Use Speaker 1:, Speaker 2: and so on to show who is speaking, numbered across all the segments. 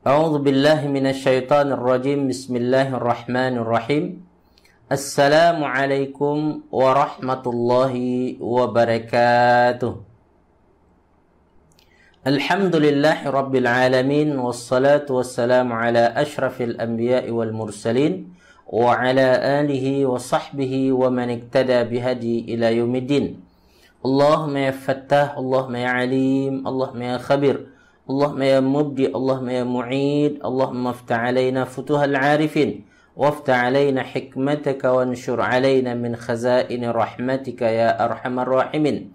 Speaker 1: A'udzu billahi minasyaitonir rajim. Bismillahirrahmanirrahim. Assalamualaikum warahmatullahi wabarakatuh. Alhamdulillahi rabbil alamin, wassalatu wassalamu ala asyrafil anbiya'i wal mursalin wa ala alihi wa sahbihi wa man iktada bihadi ila yaumiddin. Allahumma ya Fattah, Allahumma ya Alim, Allahumma ya Khabir, Allahumma ya Mubdi, Allahumma ya Mu'id, Allahumma aftah alaina futuhal arifin, waftah alaina hikmataka, wanshur alaina min khazaini rahmatika ya arhamar rahimin.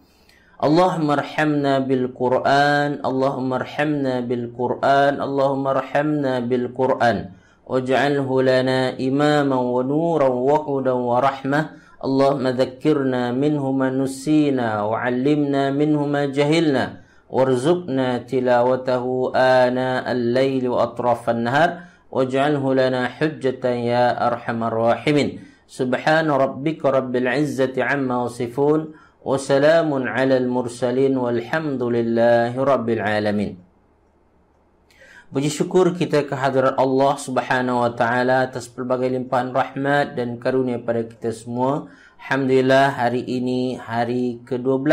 Speaker 1: Allahumma arhamna bil Qur'an, Allahumma arhamna bil Qur'an, Allahumma arhamna bil Qur'an, waj'alhu lana imaman wa nuran wa hudan wa rahmah. Allahumma dhakkirna minhu ma nusina wa 'allimna minhu ma jahilna warzuqna tilawatahu ana al-laili wa atrafan nahar waj'alhu lana hujjatan ya arhamar rahimin. Subhana rabbika rabbil izzati amma yasifun wa salamun 'alal mursalin walhamdulillahi rabbil alamin. Puji syukur kita kehadirat Allah Subhanahu wa taala atas pelbagai limpahan rahmat dan karunia pada kita semua. Alhamdulillah, hari ini hari ke-12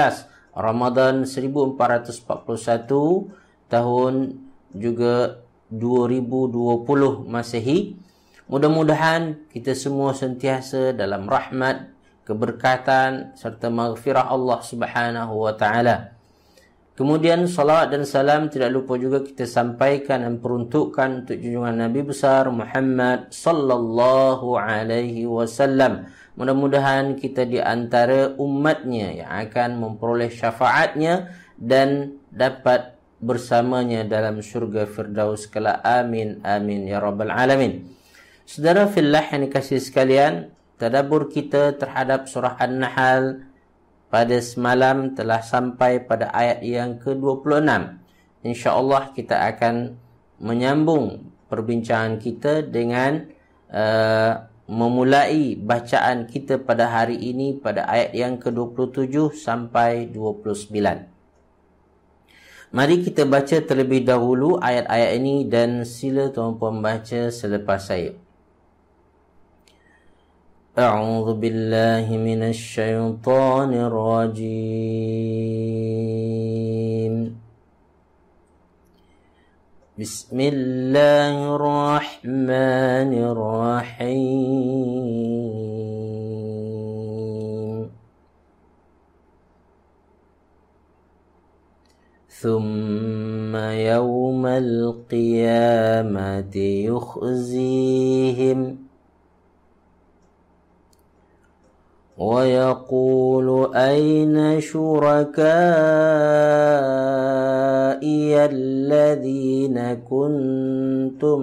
Speaker 1: Ramadan 1441 tahun juga 2020 Masehi. Mudah-mudahan kita semua sentiasa dalam rahmat, keberkatan serta maghfirah Allah Subhanahu wa taala. Kemudian salawat dan salam tidak lupa juga kita sampaikan dan peruntukkan untuk junjungan Nabi besar Muhammad sallallahu alaihi wasallam. Mudah-mudahan kita di antara umatnya yang akan memperoleh syafaatnya dan dapat bersamanya dalam syurga Firdaus kelak. Amin amin ya rabbal alamin. Saudara fillah yang dikasihi sekalian, tadabbur kita terhadap surah An-Nahl pada semalam telah sampai pada ayat yang ke-26. InsyaAllah kita akan menyambung perbincangan kita dengan memulai bacaan kita pada hari ini pada ayat yang ke-27 sampai 29. Mari kita baca terlebih dahulu ayat-ayat ini dan sila tuan-puan baca selepas saya. أعوذ بالله من الشيطان الرجيم بسم الله الرحمن الرحيم ثم يوم القيامة يخزيهم ويقول أين شركائي الذين كنتم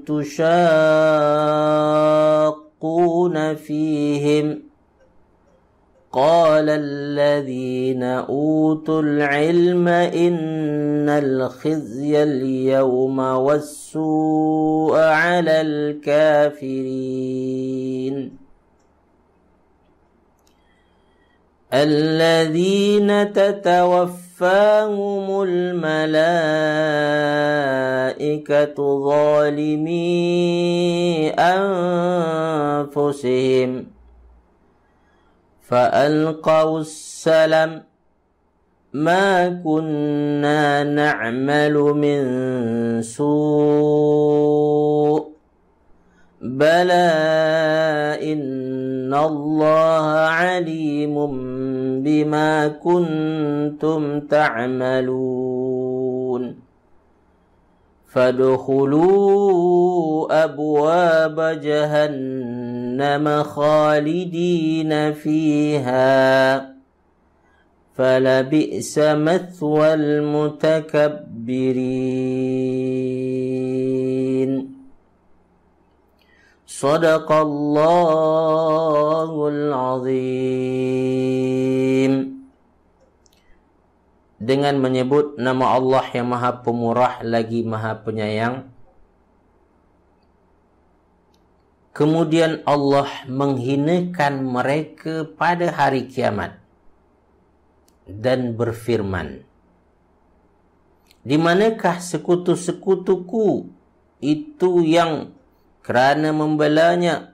Speaker 1: تشاقون فيهم قال الذين أوتوا العلم إن الخزي اليوم والسوء على الكافرين الذين تتوفاهم الملائكة ظالمي أنفسهم فألقوا السلم ما كنا نعمل من سوء بلى إن الله عليم بما كنتم تعملون فادخلوا أبواب جهنم خالدين فيها فلبئس مثوى المتكبرين صدق الله العظيم. Dengan menyebut nama Allah yang Maha Pemurah lagi Maha Penyayang. kemudian Allah menghinakan mereka pada hari kiamat dan berfirman, di manakah sekutu-sekutuku itu yang kerana membelanya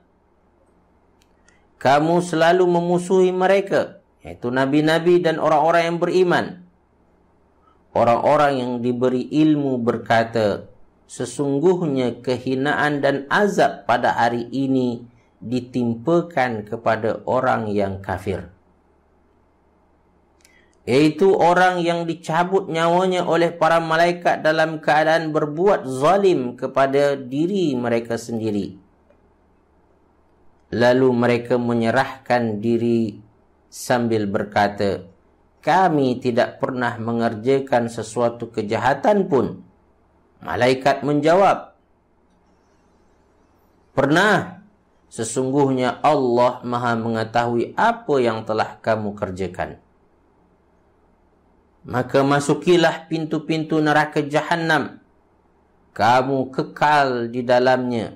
Speaker 1: kamu selalu memusuhi mereka, yaitu nabi-nabi dan orang-orang yang beriman. Orang-orang yang diberi ilmu berkata, sesungguhnya kehinaan dan azab pada hari ini ditimpakan kepada orang yang kafir, yaitu orang yang dicabut nyawanya oleh para malaikat dalam keadaan berbuat zalim kepada diri mereka sendiri. Lalu mereka menyerahkan diri sambil berkata, kami tidak pernah mengerjakan sesuatu kejahatan pun. Malaikat menjawab, pernah. Sesungguhnya Allah Maha mengetahui apa yang telah kamu kerjakan. Maka masukilah pintu-pintu neraka Jahannam. Kamu kekal di dalamnya.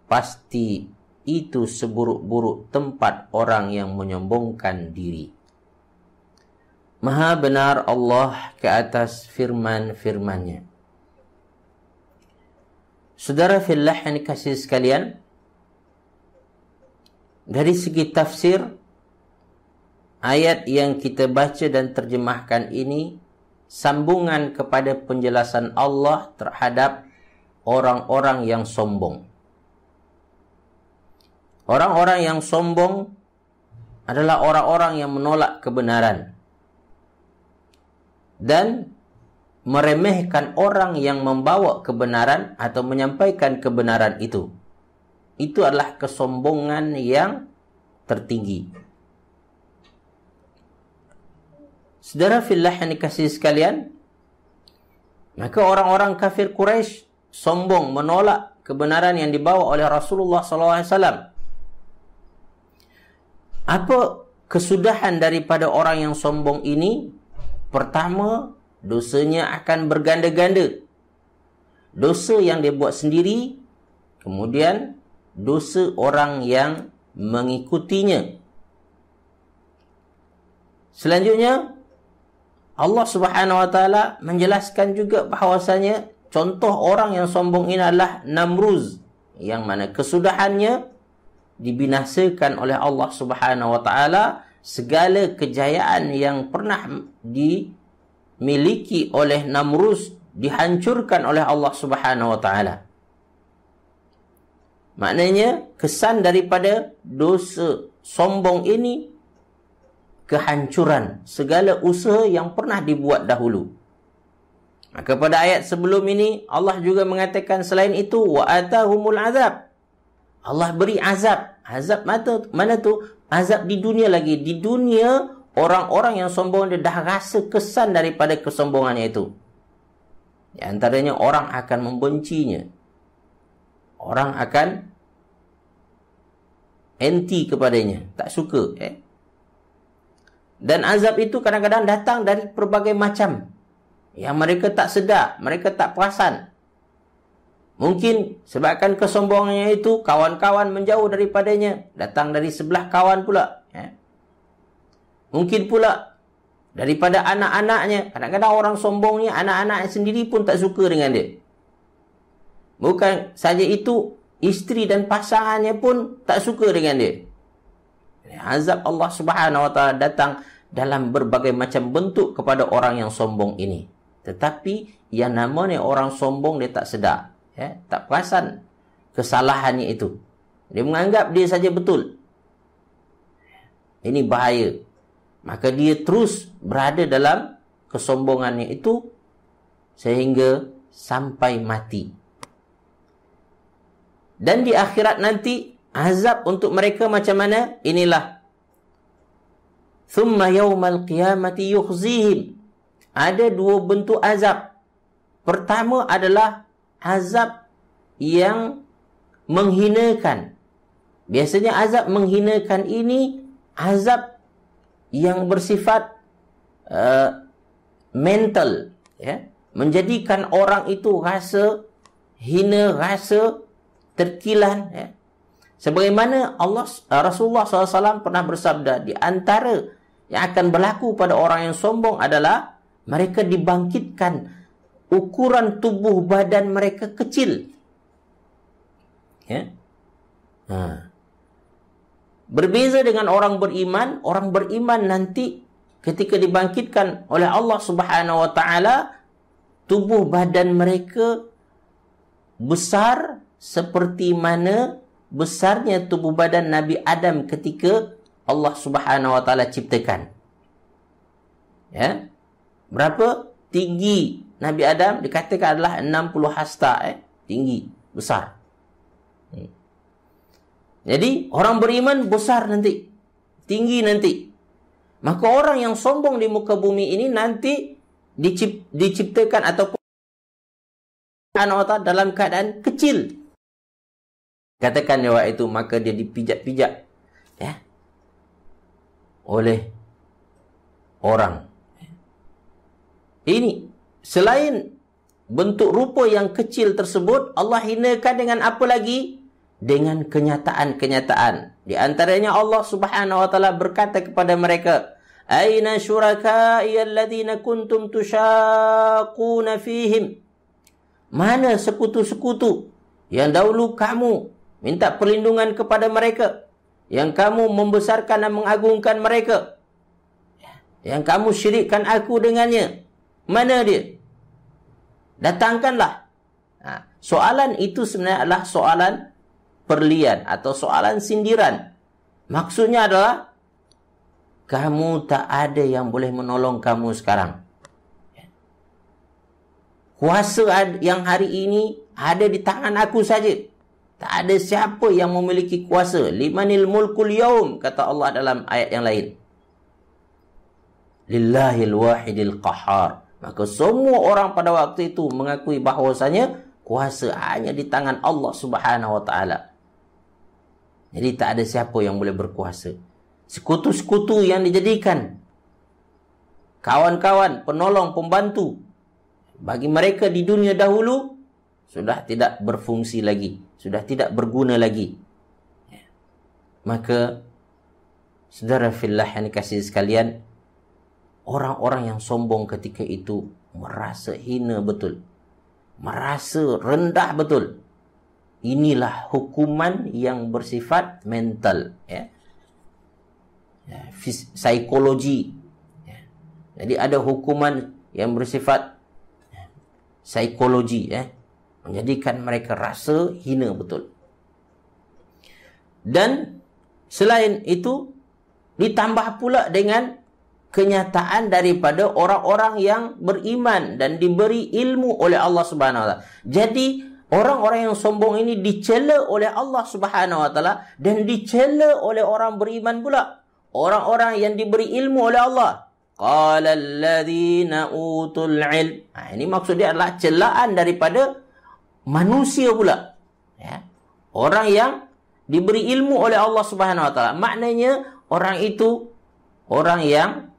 Speaker 1: Pasti itu seburuk-buruk tempat orang yang menyombongkan diri. Maha benar Allah ke atas firman-firman-Nya. Saudara fillah yang dikasihi sekalian, dari segi tafsir, ayat yang kita baca dan terjemahkan ini sambungan kepada penjelasan Allah terhadap orang-orang yang sombong. Orang-orang yang sombong adalah orang-orang yang menolak kebenaran dan meremehkan orang yang membawa kebenaran atau menyampaikan kebenaran itu. Itu adalah kesombongan yang tertinggi. Saudara fillah yang dikasihi sekalian, maka orang-orang kafir Quraisy sombong menolak kebenaran yang dibawa oleh Rasulullah SAW. Apa kesudahan daripada orang yang sombong ini? Pertama, dosanya akan berganda-ganda. Dosa yang dia buat sendiri, kemudian dosa orang yang mengikutinya. Selanjutnya, Allah Subhanahu wa taala menjelaskan juga bahawasanya contoh orang yang sombong ini adalah Namruz, yang mana kesudahannya dibinasakan oleh Allah Subhanahu wa taala. Segala kejayaan yang pernah dimiliki oleh Namruz dihancurkan oleh Allah Subhanahu wa taala. Maknanya kesan daripada dosa sombong ini kehancuran segala usaha yang pernah dibuat dahulu. Maka pada ayat sebelum ini Allah juga mengatakan selain itu wa atahumul azab. Allah beri azab. Azab mana tu? Azab di dunia lagi. Di dunia orang-orang yang sombong dia dah rasa kesan daripada kesombongannya itu. Di antaranya orang akan membencinya. Orang akan anti kepadanya, tak suka. Dan azab itu kadang-kadang datang dari berbagai macam yang mereka tak sedar, mereka tak perasan. Mungkin sebabkan kesombongannya itu, kawan-kawan menjauh daripadanya, datang dari sebelah kawan pula. Mungkin pula daripada anak-anaknya. Kadang-kadang orang sombong ni, anak-anaknya sendiri pun tak suka dengan dia. Bukan saja itu, isteri dan pasangannya pun tak suka dengan dia. Azab Allah Subhanahu wa taala datang dalam berbagai macam bentuk kepada orang yang sombong ini. Tetapi yang namanya orang sombong dia tak sedar, tak perasan kesalahannya itu. Dia menganggap dia saja betul. Ini bahaya. Maka dia terus berada dalam kesombongannya itu sehingga sampai mati. Dan di akhirat nanti azab untuk mereka macam mana? Inilah. Thumma yawmal qiyamati yukhzihim. Ada dua bentuk azab. Pertama adalah azab yang menghinakan. Biasanya azab menghinakan ini azab yang bersifat mental, menjadikan orang itu rasa hina, rasa terkilan, Sebagaimana Rasulullah SAW pernah bersabda, di antara yang akan berlaku pada orang yang sombong adalah mereka dibangkitkan, ukuran tubuh badan mereka kecil. Ya. Berbeza dengan orang beriman nanti ketika dibangkitkan oleh Allah Subhanahu wa taala, tubuh badan mereka besar seperti mana besarnya tubuh badan Nabi Adam ketika Allah Subhanahu wa taala ciptakan. Ya. Berapa tinggi Nabi Adam? Dikatakan adalah 60 hasta, tinggi, besar. Jadi orang beriman besar nanti, tinggi nanti. Maka orang yang sombong di muka bumi ini nanti diciptakan ataupun dalam keadaan kecil. Katakan dewa itu, maka dia dipijak-pijak ya, oleh orang. Ini selain bentuk rupa yang kecil tersebut, Allah hinakan dengan apa lagi? Dengan kenyataan-kenyataan. Di antaranya Allah Subhanahu wa taala berkata kepada mereka, "Aina syuraka'i alladziina kuntum tusyaquna fihim?" Mana sekutu-sekutu yang dahulu kamu minta perlindungan kepada mereka, yang kamu membesarkan dan mengagungkan mereka, yang kamu syirikkan aku dengannya? Mana dia? Datangkanlah. Soalan itu sebenarnya adalah soalan perlian atau soalan sindiran. Maksudnya adalah, kamu tak ada yang boleh menolong kamu sekarang. Kuasa yang hari ini ada di tangan aku saja. Tak ada siapa yang memiliki kuasa. Limanil mulkul yaum, kata Allah dalam ayat yang lain. Lillahil wahidil qahar. Maka semua orang pada waktu itu mengakui bahawasanya kuasa hanya di tangan Allah Subhanahu wa taala. Jadi tak ada siapa yang boleh berkuasa. Sekutu-sekutu yang dijadikan kawan-kawan, penolong, pembantu bagi mereka di dunia dahulu sudah tidak berfungsi lagi, sudah tidak berguna lagi. Maka saudara fillah yang dikasihi sekalian, orang-orang yang sombong ketika itu merasa hina betul, merasa rendah betul. Inilah hukuman yang bersifat mental, psikologi. Jadi ada hukuman yang bersifat psikologi, menjadikan mereka rasa hina betul. Dan selain itu ditambah pula dengan kenyataan daripada orang-orang yang beriman dan diberi ilmu oleh Allah Subhanahu wa taala. Jadi orang-orang yang sombong ini dicela oleh Allah Subhanahu wa taala dan dicela oleh orang beriman pula. Orang-orang yang diberi ilmu oleh Allah. Qala alladzina utul ilm. Ini maksud dia adalah celaan daripada manusia pula. Orang yang diberi ilmu oleh Allah Subhanahu wa taala. Maknanya orang itu orang yang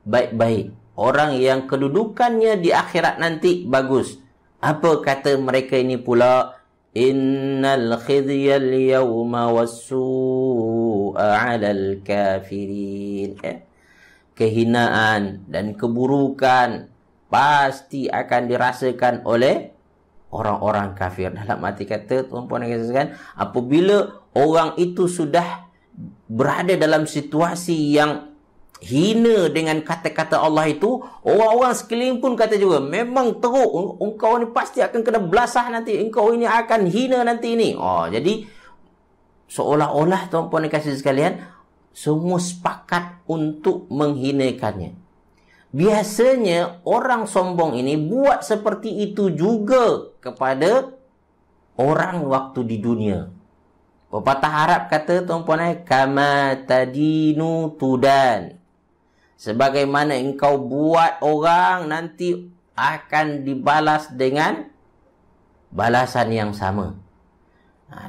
Speaker 1: baik-baik. Orang yang kedudukannya di akhirat nanti bagus. Apa kata mereka ini pula? Innal khizyal yawma was-su'a 'alal kafirin. Kehinaan dan keburukan pasti akan dirasakan oleh orang-orang kafir. Dalam arti kata, tuan-puan dan puan-puan, apabila orang itu sudah berada dalam situasi yang hina dengan kata-kata Allah itu, orang-orang sekeliling pun kata juga, memang teruk, engkau ni pasti akan kena belasah nanti, engkau ini akan hina nanti ini. Jadi seolah-olah tuan-puan dan kasih sekalian, semua sepakat untuk menghinakannya. Biasanya orang sombong ini buat seperti itu juga kepada orang waktu di dunia. Pepatah Arab kata, tuan-puan, kama tadinu tudan. Sebagaimana engkau buat orang, nanti akan dibalas dengan balasan yang sama.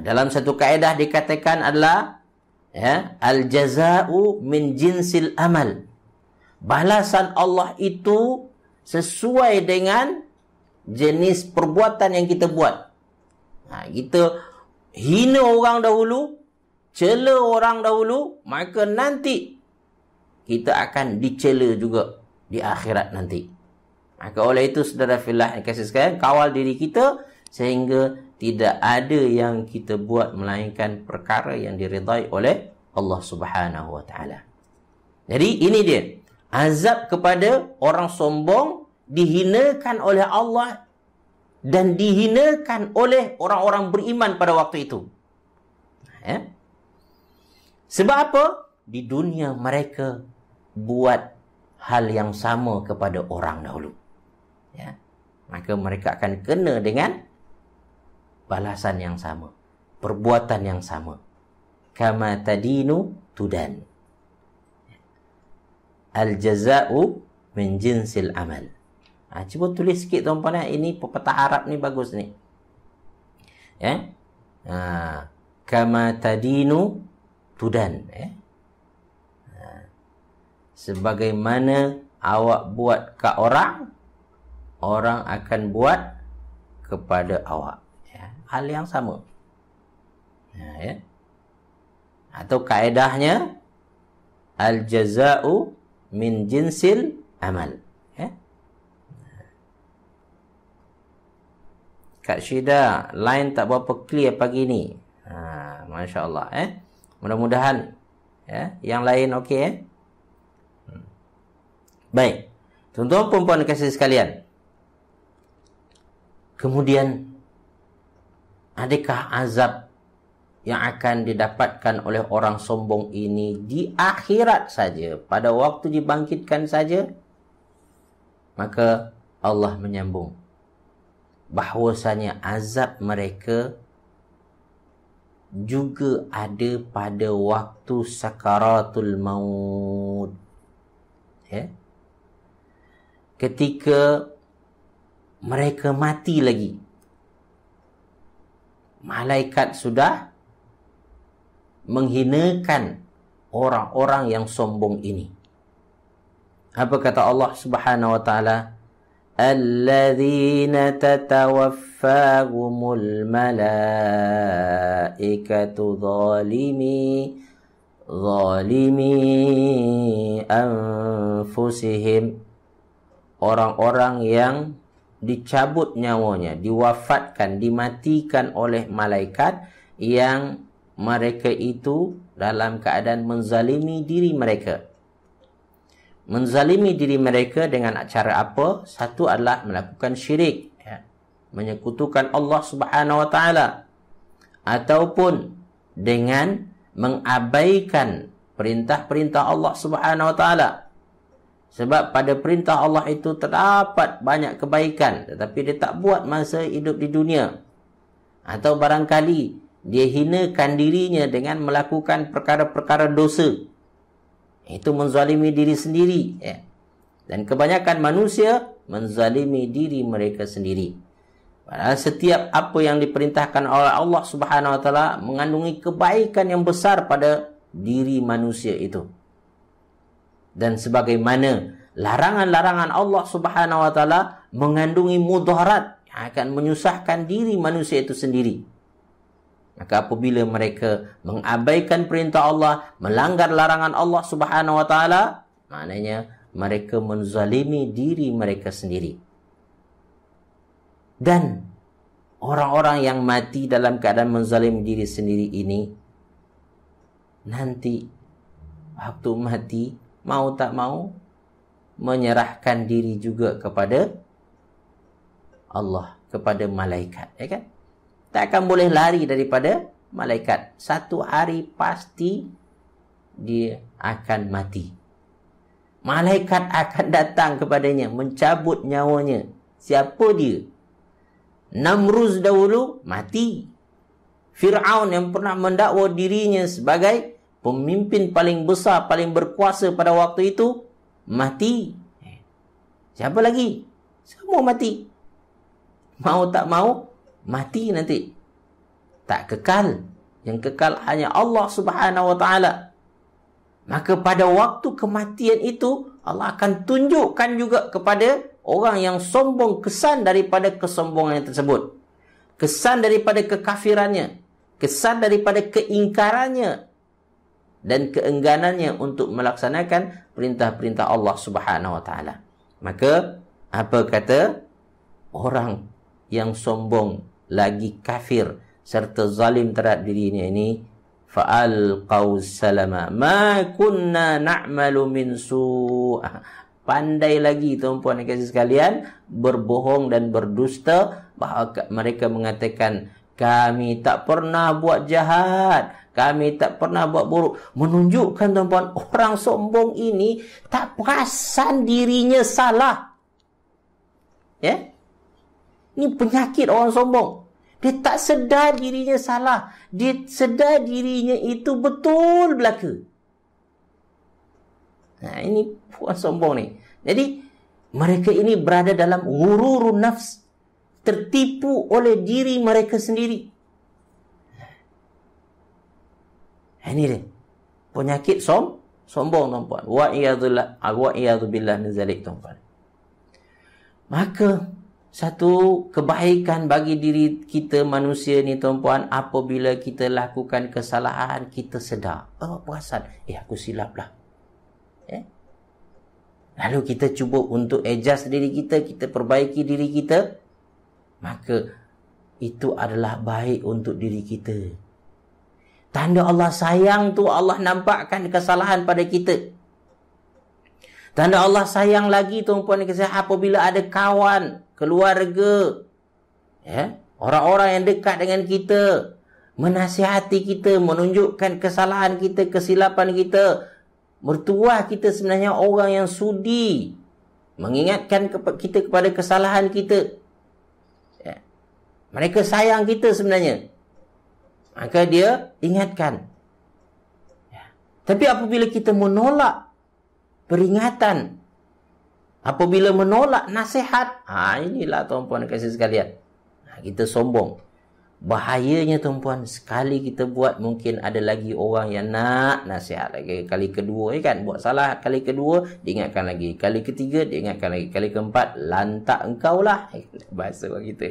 Speaker 1: Dalam satu kaedah dikatakan adalah al-jaza'u min jinsil amal. Balasan Allah itu sesuai dengan jenis perbuatan yang kita buat. Kita hina orang dahulu, cela orang dahulu, maka nanti kita akan dicela juga di akhirat nanti. Maka oleh itu, saudara fillah yang kasih sekalian, kawal diri kita sehingga tidak ada yang kita buat melainkan perkara yang diridai oleh Allah Subhanahu wa taala. Jadi ini dia, azab kepada orang sombong, dihinakan oleh Allah dan dihinakan oleh orang-orang beriman pada waktu itu. Ya. Sebab apa? Di dunia mereka buat hal yang sama kepada orang dahulu. Ya. Maka mereka akan kena dengan balasan yang sama, perbuatan yang sama. Kama tadinu tudan. Al-jaza'u min jinsil amal. Cuba tulis sikit tuan-puan. Ini pepatah Arab ni bagus ni. Ya. Kama tadinu tudan. Sebagaimana awak buat ke orang, orang akan buat kepada awak. Ya. Hal yang sama. Ya. Atau kaedahnya, al-jaza'u min jinsil amal. Ya. Kak Syida, line tak berapa clear pagi ni. Masya Allah. Mudah-mudahan yang lain okey. Baik. Tuan-tuan perempuan kasih sekalian. Kemudian, adakah azab yang akan didapatkan oleh orang sombong ini di akhirat saja, pada waktu dibangkitkan saja? Maka Allah menyambung bahwasanya azab mereka juga ada pada waktu sakaratul maut. Ya. Ketika mereka mati lagi, malaikat sudah menghinakan orang-orang yang sombong ini. Apa kata Allah Subhanahu wa taala? Alladzina tatawaffahumul malaikatu zalimi anfusihim. Orang-orang yang dicabut nyawanya, diwafatkan, dimatikan oleh malaikat, yang mereka itu dalam keadaan menzalimi diri mereka. Menzalimi diri mereka dengan cara apa? Satu adalah melakukan syirik, menyekutukan Allah Subhanahu wa taala, ataupun dengan mengabaikan perintah-perintah Allah Subhanahu wa taala. Sebab pada perintah Allah itu terdapat banyak kebaikan, tetapi dia tak buat masa hidup di dunia. Atau barangkali dia hinakan dirinya dengan melakukan perkara-perkara dosa. Itu menzalimi diri sendiri. Dan kebanyakan manusia menzalimi diri mereka sendiri. Padahal setiap apa yang diperintahkan oleh Allah Subhanahu wa taala mengandungi kebaikan yang besar pada diri manusia itu. Dan sebagaimana larangan-larangan Allah Subhanahu wa taala mengandungi mudarat yang akan menyusahkan diri manusia itu sendiri. Maka apabila mereka mengabaikan perintah Allah, melanggar larangan Allah Subhanahu wa taala, maknanya mereka menzalimi diri mereka sendiri. Dan orang-orang yang mati dalam keadaan menzalimi diri sendiri ini, nanti waktu mati, mau tak mau menyerahkan diri juga kepada Allah, kepada malaikat, ya kan? Tak akan boleh lari daripada malaikat. Satu hari pasti dia akan mati. Malaikat akan datang kepadanya, mencabut nyawanya. Siapa dia? Namruz dahulu mati. Fir'aun yang pernah mendakwa dirinya sebagai pemimpin paling besar, paling berkuasa pada waktu itu, mati. Siapa lagi? Semua mati. Mau tak mau, mati nanti. Tak kekal. Yang kekal hanya Allah Subhanahu wa taala. Maka pada waktu kematian itu, Allah akan tunjukkan juga kepada orang yang sombong kesan daripada kesombongan tersebut. Kesan daripada kekafirannya. kesan daripada keingkarannya dan keengganannya untuk melaksanakan perintah-perintah Allah Subhanahu wa taala. Maka apa kata orang yang sombong lagi kafir serta zalim terhadap dirinya ini, fa'alqaw salama ma kunna na'malu min su'. Pandai lagi tuan-puan dan kasih sekalian berbohong dan berdusta, bahawa mereka mengatakan kami tak pernah buat jahat, kami tak pernah buat buruk. Menunjukkan tuan-puan, orang sombong ini tak perasan dirinya salah. Ya? Ini penyakit orang sombong. Dia tak sedar dirinya salah. Dia sedar dirinya itu betul belaka. Nah, ini orang sombong ni. Jadi, mereka ini berada dalam ghururun nafs. Tertipu oleh diri mereka sendiri. Ini dia. Penyakit sombong, tuan-puan. Wa'iyadhu billah min zalik, tuan-puan. Maka, satu kebaikan bagi diri kita manusia ni, tuan-puan, apabila kita lakukan kesalahan, kita sedar. Oh, perasan. Aku silap lah. Lalu kita cuba untuk adjust diri kita, kita perbaiki diri kita. Maka itu adalah baik untuk diri kita. Tanda Allah sayang tu, Allah nampakkan kesalahan pada kita. Tanda Allah sayang lagi, tuan-puan, apabila ada kawan, keluarga, orang-orang yang dekat dengan kita, menasihati kita, menunjukkan kesalahan kita, kesilapan kita. Mertua kita sebenarnya orang yang sudi mengingatkan kita kepada kesalahan kita. Mereka sayang kita sebenarnya. Maka dia ingatkan. Tapi apabila kita menolak peringatan, apabila menolak nasihat, inilah tuan-puan kasih sekalian, kita sombong. Bahayanya tuan-puan, sekali kita buat, mungkin ada lagi orang yang nak nasihat lagi. Kali kedua kan, buat salah kali kedua, diingatkan lagi. Kali ketiga, diingatkan lagi. Kali keempat, lantak engkau lah. Bahasa orang kita.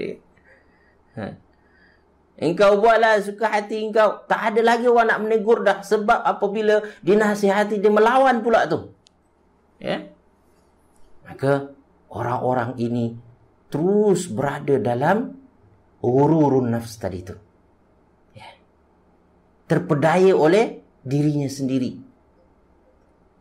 Speaker 1: Engkau buatlah suka hati engkau. Tak ada lagi orang nak menegur dah. Sebab apabila dinasihati, dia melawan pula tu. Maka orang-orang ini terus berada dalam ghururun nafs tadi tu. Terpedaya oleh dirinya sendiri.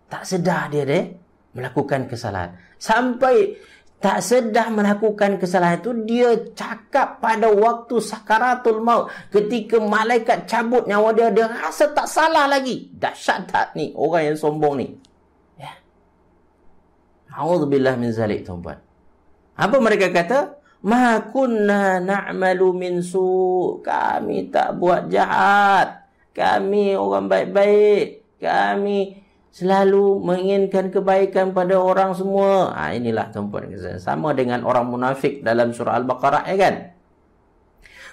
Speaker 1: Tak sedar dia melakukan kesalahan. Sampai tak sedar melakukan kesalahan itu, dia cakap pada waktu sakaratul maut, ketika malaikat cabut nyawa dia, dia rasa tak salah lagi. Dahsyat tak ni orang yang sombong ni. A'udzubillah min zalik, tuan-puan. Apa mereka kata? Ma kunna na'malu min su'. Kami tak buat jahat. Kami orang baik-baik. Kami selalu menginginkan kebaikan pada orang semua. Inilah tuan-puan. Sama dengan orang munafik dalam surah Al-Baqarah, kan?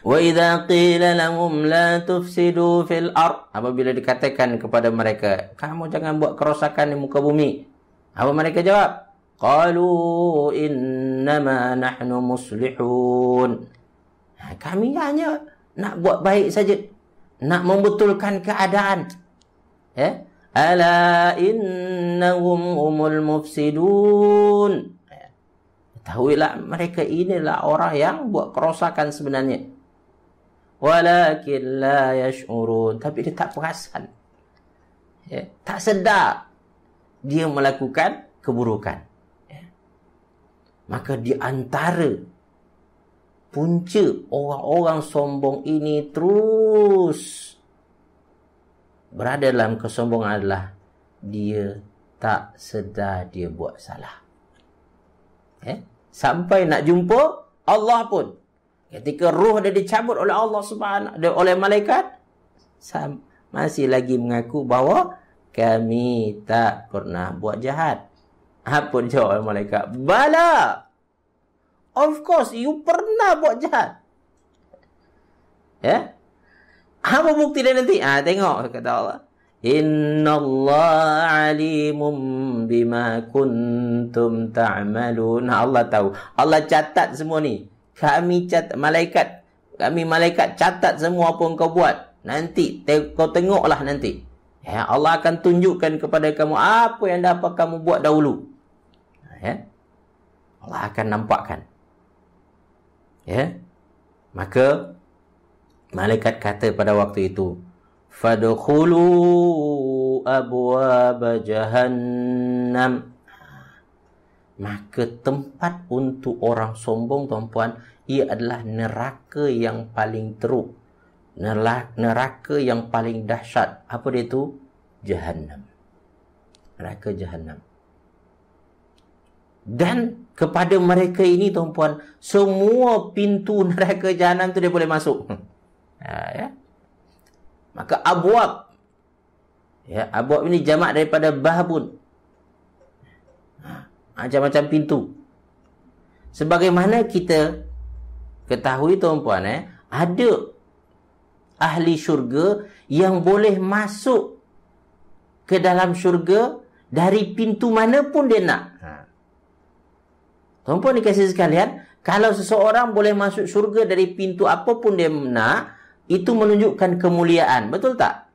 Speaker 1: Wa idza qila lahum la tufsidu fil ard. Apabila dikatakan kepada mereka, kamu jangan buat kerosakan di muka bumi. Apa mereka jawab? Qalu innama nahnu muslihun. Kami hanya nak buat baik saja, nak membetulkan keadaan. Ala innahum humul mufsidun. Ketahuilah, mereka inilah orang yang buat kerosakan sebenarnya. Walakin la yash'urun. Tapi dia tak perasan. Tak sedar dia melakukan keburukan. Maka di antara punca orang-orang sombong ini terus berada dalam kesombongan adalah dia tak sedar dia buat salah. Sampai nak jumpa Allah pun, ketika roh dia dicabut oleh Allah Subhanahu, oleh malaikat, masih lagi mengaku bahawa kami tak pernah buat jahat. Apa jawab malaikat? Bala. Of course, you pernah buat jahat. Apa bukti dia nanti? Tengok, kata Allah. Inna Allah alimum bima kuntum ta'malun. Allah tahu. Allah catat semua ni. Kami catat, malaikat catat semua apa yang kau buat. Nanti kau tengoklah nanti. Ya, Allah akan tunjukkan kepada kamu apa yang dapat kamu buat dahulu. Ya. Allah akan nampakkan. Ya. Maka malaikat kata pada waktu itu, fadkhulu abwaaba jahannam. Maka tempat untuk orang sombong, tuan-puan, ia adalah neraka yang paling teruk. Neraka yang paling dahsyat. Apa dia itu? Jahannam. Neraka Jahannam. Dan kepada mereka ini, tuan-puan, semua pintu neraka Jahannam tu dia boleh masuk. Ya. Maka abwab. Ya, abwab ini jamak daripada babun. Macam-macam pintu. Sebagaimana kita ketahui, tuan-puan, ada ahli syurga yang boleh masuk ke dalam syurga dari pintu mana pun dia nak. Tuan-puan dikasih sekalian, kalau seseorang boleh masuk syurga dari pintu apapun dia nak, itu menunjukkan kemuliaan. Betul tak?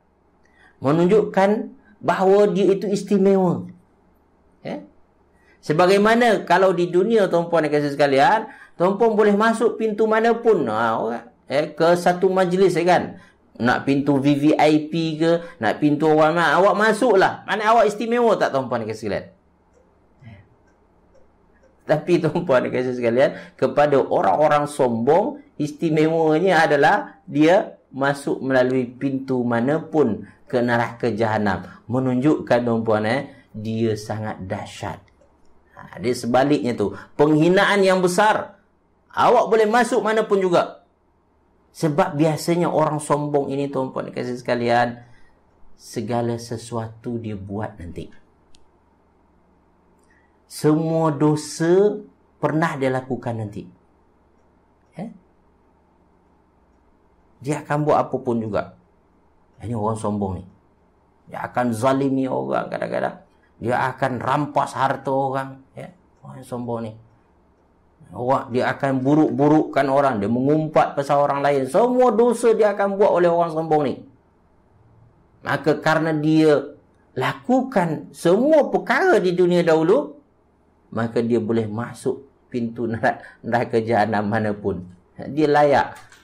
Speaker 1: Menunjukkan bahawa dia itu istimewa. Ya? Sebagaimana kalau di dunia, tuan-puan dikasih sekalian, tuan-puan boleh masuk pintu mana pun. Ke satu majlis, kan? Nak pintu VVIP ke, nak pintu orang, awak masuklah. Mana awak istimewa tak, tuan-puan dikasih sekalian? Tapi tuan-puan dikasih sekalian, kepada orang-orang sombong, istimewanya adalah dia masuk melalui pintu manapun ke neraka Jahannam. Menunjukkan, tuan-puan, dia sangat dahsyat. Dia sebaliknya tu, penghinaan yang besar. Awak boleh masuk mana pun juga. Sebab biasanya orang sombong ini, tuan-puan dikasih sekalian, segala sesuatu dia buat nanti. Semua dosa pernah dia lakukan nanti. Dia akan buat apa pun juga. Ini orang sombong ni. Dia akan zalimi orang kadang-kadang. Dia akan rampas harta orang. Orang sombong ni. Dia akan buruk-burukkan orang. Dia mengumpat pasal orang lain. Semua dosa dia akan buat oleh orang sombong ni. Maka karena dia lakukan semua perkara di dunia dahulu, maka dia boleh masuk pintu neraka Jahannam manapun. Dia layak.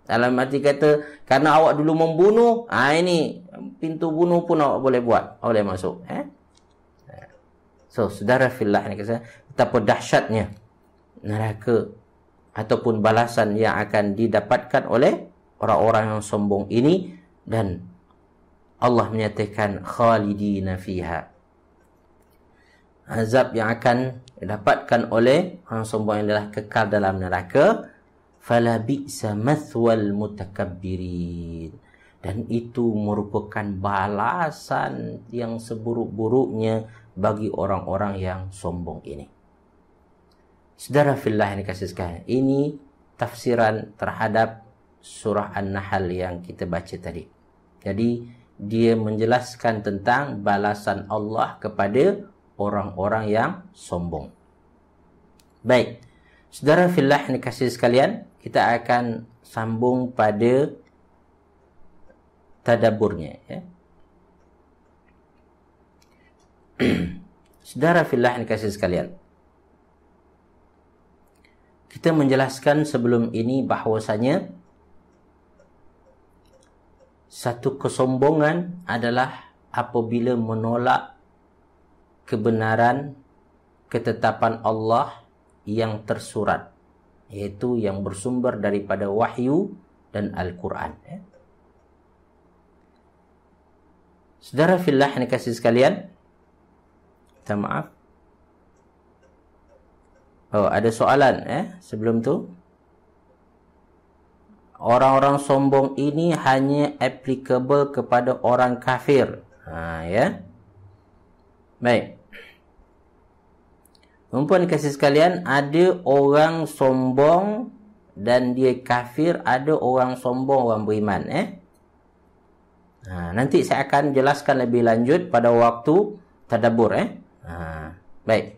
Speaker 1: Dalam arti kata, karena awak dulu membunuh, ini pintu bunuh pun awak boleh buat. Awak boleh masuk. So, saudara fillah ni kata, betapa dahsyatnya neraka ataupun balasan yang akan didapatkan oleh orang-orang yang sombong ini. Dan Allah menyatakan khalidina fiha. Azab yang akan didapatkan oleh orang sombong yang adalah kekal dalam neraka. Fala bi'sa mathwal mutakabbirin. Dan itu merupakan balasan yang seburuk-buruknya bagi orang-orang yang sombong ini. Saudara fillah yang dikasih sekalian, ini tafsiran terhadap surah An-Nahl yang kita baca tadi. Jadi dia menjelaskan tentang balasan Allah kepada orang-orang yang sombong. Baik, saudara fillah yang dikasih sekalian, kita akan sambung pada tadaburnya. Saudara fillah yang dikasih sekalian, kita menjelaskan sebelum ini bahwasanya satu kesombongan adalah apabila menolak kebenaran ketetapan Allah yang tersurat, yaitu yang bersumber daripada wahyu dan Al-Quran. Saudara fillah yang dikasih sekalian, minta maaf. Ada soalan sebelum tu. Orang-orang sombong ini hanya applicable kepada orang kafir. Baik. Tuan-tuan dikasih sekalian, ada orang sombong dan dia kafir, ada orang sombong orang beriman. Nanti saya akan jelaskan lebih lanjut pada waktu tadabbur. Baik.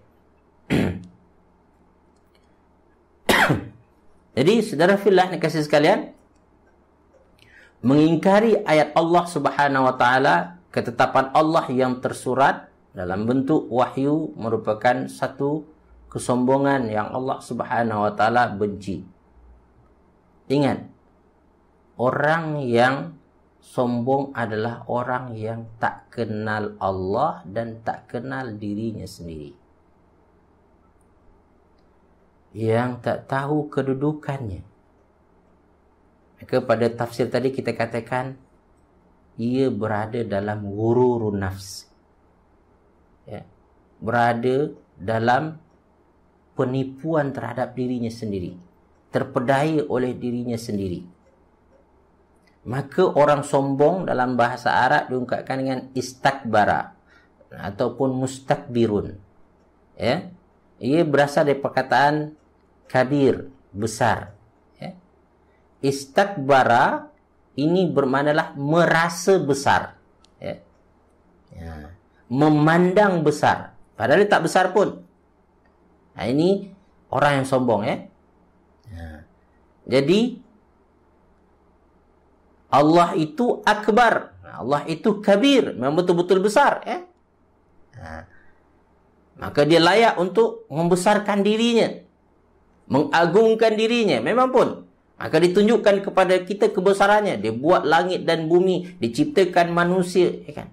Speaker 1: Jadi saudara fillah yang kasih sekalian, mengingkari ayat Allah Subhanahu wa taala, ketetapan Allah yang tersurat dalam bentuk wahyu merupakan satu kesombongan yang Allah Subhanahu wa taala benci. Ingat, orang yang sombong adalah orang yang tak kenal Allah dan tak kenal dirinya sendiri. Yang tak tahu kedudukannya. Maka pada tafsir tadi kita katakan ia berada dalam ghururun nafs. Ya, berada dalam penipuan terhadap dirinya sendiri, terpedaya oleh dirinya sendiri. Maka orang sombong dalam bahasa Arab diungkapkan dengan istakbara ataupun mustakbirun. Ya, ia berasal dari perkataan kabir, besar. Ya. Istakbara ini bermaknalah merasa besar. Ya. Ya. Memandang besar, padahal dia tak besar pun. Nah, ini orang yang sombong, ya. Nah, jadi Allah itu akbar, Allah itu kabir, memang betul-betul besar, ya. Nah, maka dia layak untuk membesarkan dirinya, mengagungkan dirinya, memang pun. Maka ditunjukkan kepada kita kebesarannya. Dia buat langit dan bumi, diciptakan manusia, ya kan?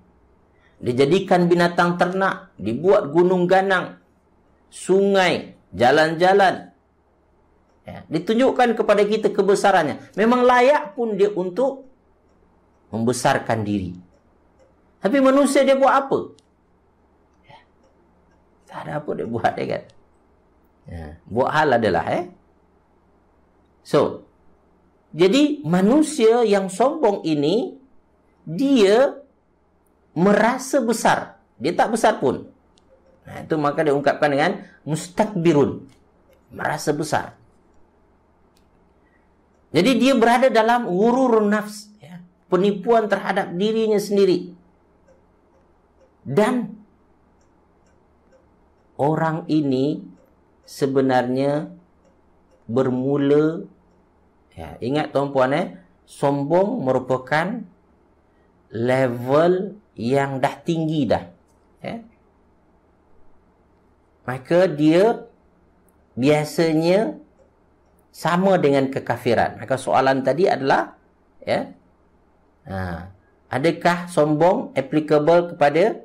Speaker 1: Dijadikan binatang ternak, dibuat gunung ganang, sungai, jalan-jalan. Ya, ditunjukkan kepada kita kebesarannya. Memang layak pun dia untuk membesarkan diri. Tapi manusia dia buat apa? Ya, tak ada apa dia buat, ya kan? Ya, buat hal adalah, So, jadi manusia yang sombong ini, dia merasa besar. Dia tak besar pun. Nah, itu maka diungkapkan dengan mustakbirun. Merasa besar. Jadi dia berada dalam ghururun nafs. Ya, penipuan terhadap dirinya sendiri. Dan orang ini sebenarnya bermula, ya, ingat tuan-puan, sombong merupakan level yang dah tinggi dah, ya. Maka dia biasanya sama dengan kekafiran. Maka soalan tadi adalah, ya, adakah sombong applicable kepada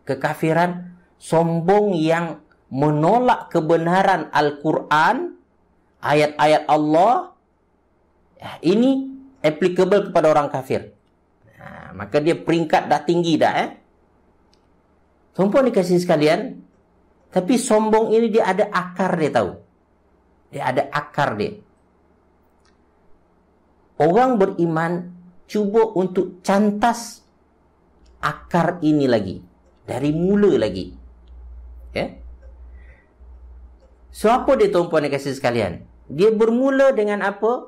Speaker 1: kekafiran? Sombong yang menolak kebenaran Al-Quran, ayat-ayat Allah, ya, ini applicable kepada orang kafir. Maka dia peringkat dah tinggi dah, Tuan-puan dikasih sekalian, tapi sombong ini dia ada akar, dia tahu. Dia ada akar dia. Orang beriman cuba untuk cantas akar ini lagi. Dari mula lagi. Ya. So, apa dia, tuan-puan dikasih sekalian? Dia bermula dengan apa?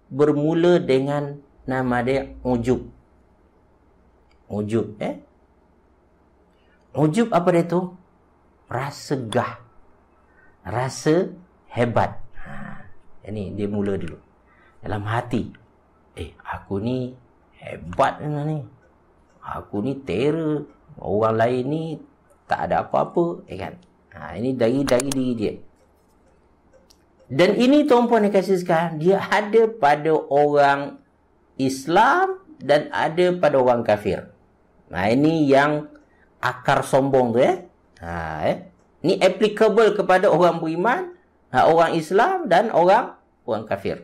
Speaker 1: Bermula dengan nama dia ujub. Ujub, Ujub apa dia tu? Rasa gah. Rasa hebat. Ini dia mula dulu. Dalam hati. Aku ni hebat ni. Aku ni terror. Orang lain ni tak ada apa-apa. Kan? Ini dari diri dia. Dan ini tuan-puan yang kasih sekarang, dia ada pada orang Islam dan ada pada orang kafir. Ini yang akar sombong tu, Ini applicable kepada orang beriman, orang Islam dan orang kafir.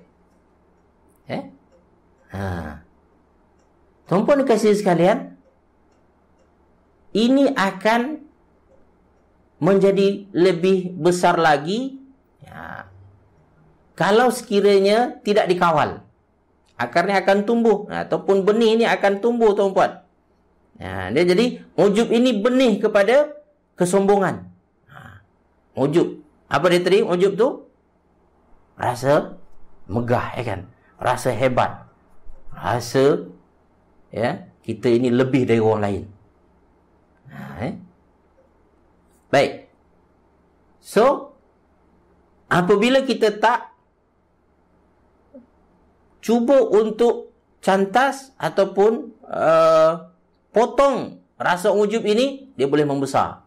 Speaker 1: Tuan-puan dikasihi sekalian, ini akan menjadi lebih besar lagi kalau sekiranya tidak dikawal. Akarnya akan tumbuh, ataupun benih ini akan tumbuh, tuan-puan. Dia jadi ujub ini benih kepada kesombongan. Ujub. Apa dia tadi? Ujub tu rasa megah, kan? Rasa hebat. Rasa, kita ini lebih dari orang lain. Baik. So, apabila kita tak cuba untuk cantas ataupun potong rasa ujub ini, dia boleh membesar.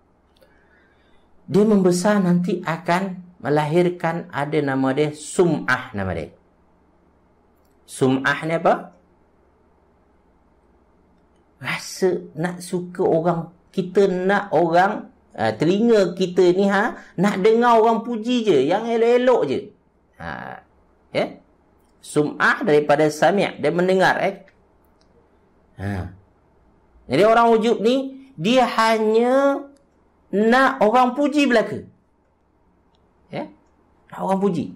Speaker 1: Dia membesar nanti akan melahirkan, ada nama dia sum'ah, nama dia. Sum'ah ni apa? Rasa nak suka orang, kita nak orang, telinga kita ni nak dengar orang puji je, yang elok-elok je. Sum'ah daripada sami', dia mendengar. Jadi orang ujub ni, dia hanya nak orang puji belaka. Nak orang puji.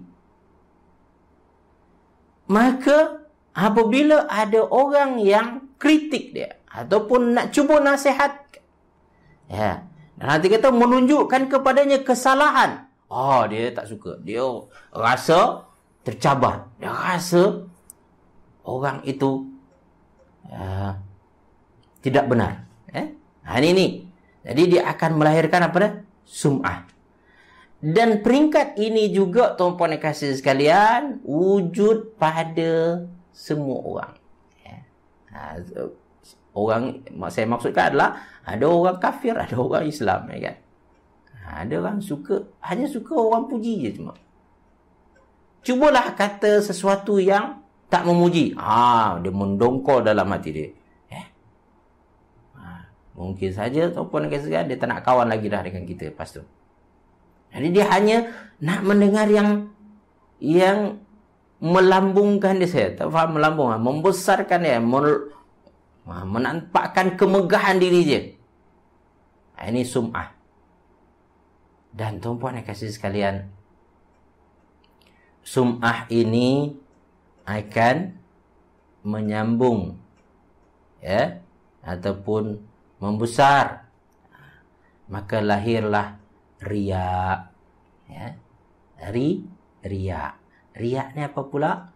Speaker 1: Maka apabila ada orang yang kritik dia ataupun nak cuba nasihat, dan nanti kata menunjukkan kepadanya kesalahan, dia tak suka. Dia rasa tercabar. Dia rasa orang itu tidak benar. Ini. Jadi dia akan melahirkan apa dah? Sum'ah. Dan peringkat ini juga, tuan-puan dan kasih sekalian, wujud pada semua orang. Orang, saya maksudkan adalah ada orang kafir, ada orang Islam, kan? Ada orang hanya suka orang puji je cuma. Cubalah kata sesuatu yang tak memuji. Dia mendongkol dalam hati dia. Mungkin saja tuan-puan dan sekalian, dia tak nak kawan lagi dah dengan kita lepas tu. Jadi dia hanya nak mendengar yang melambungkan dia. Saya tak faham melambung, membesarkan dia, menampakkan kemegahan diri je. Ini sum'ah. Dan tuan-puan dan kasih sekalian, sum'ah ini akan menyambung, ataupun membesar, maka lahirlah riya. Riya ni apa pula?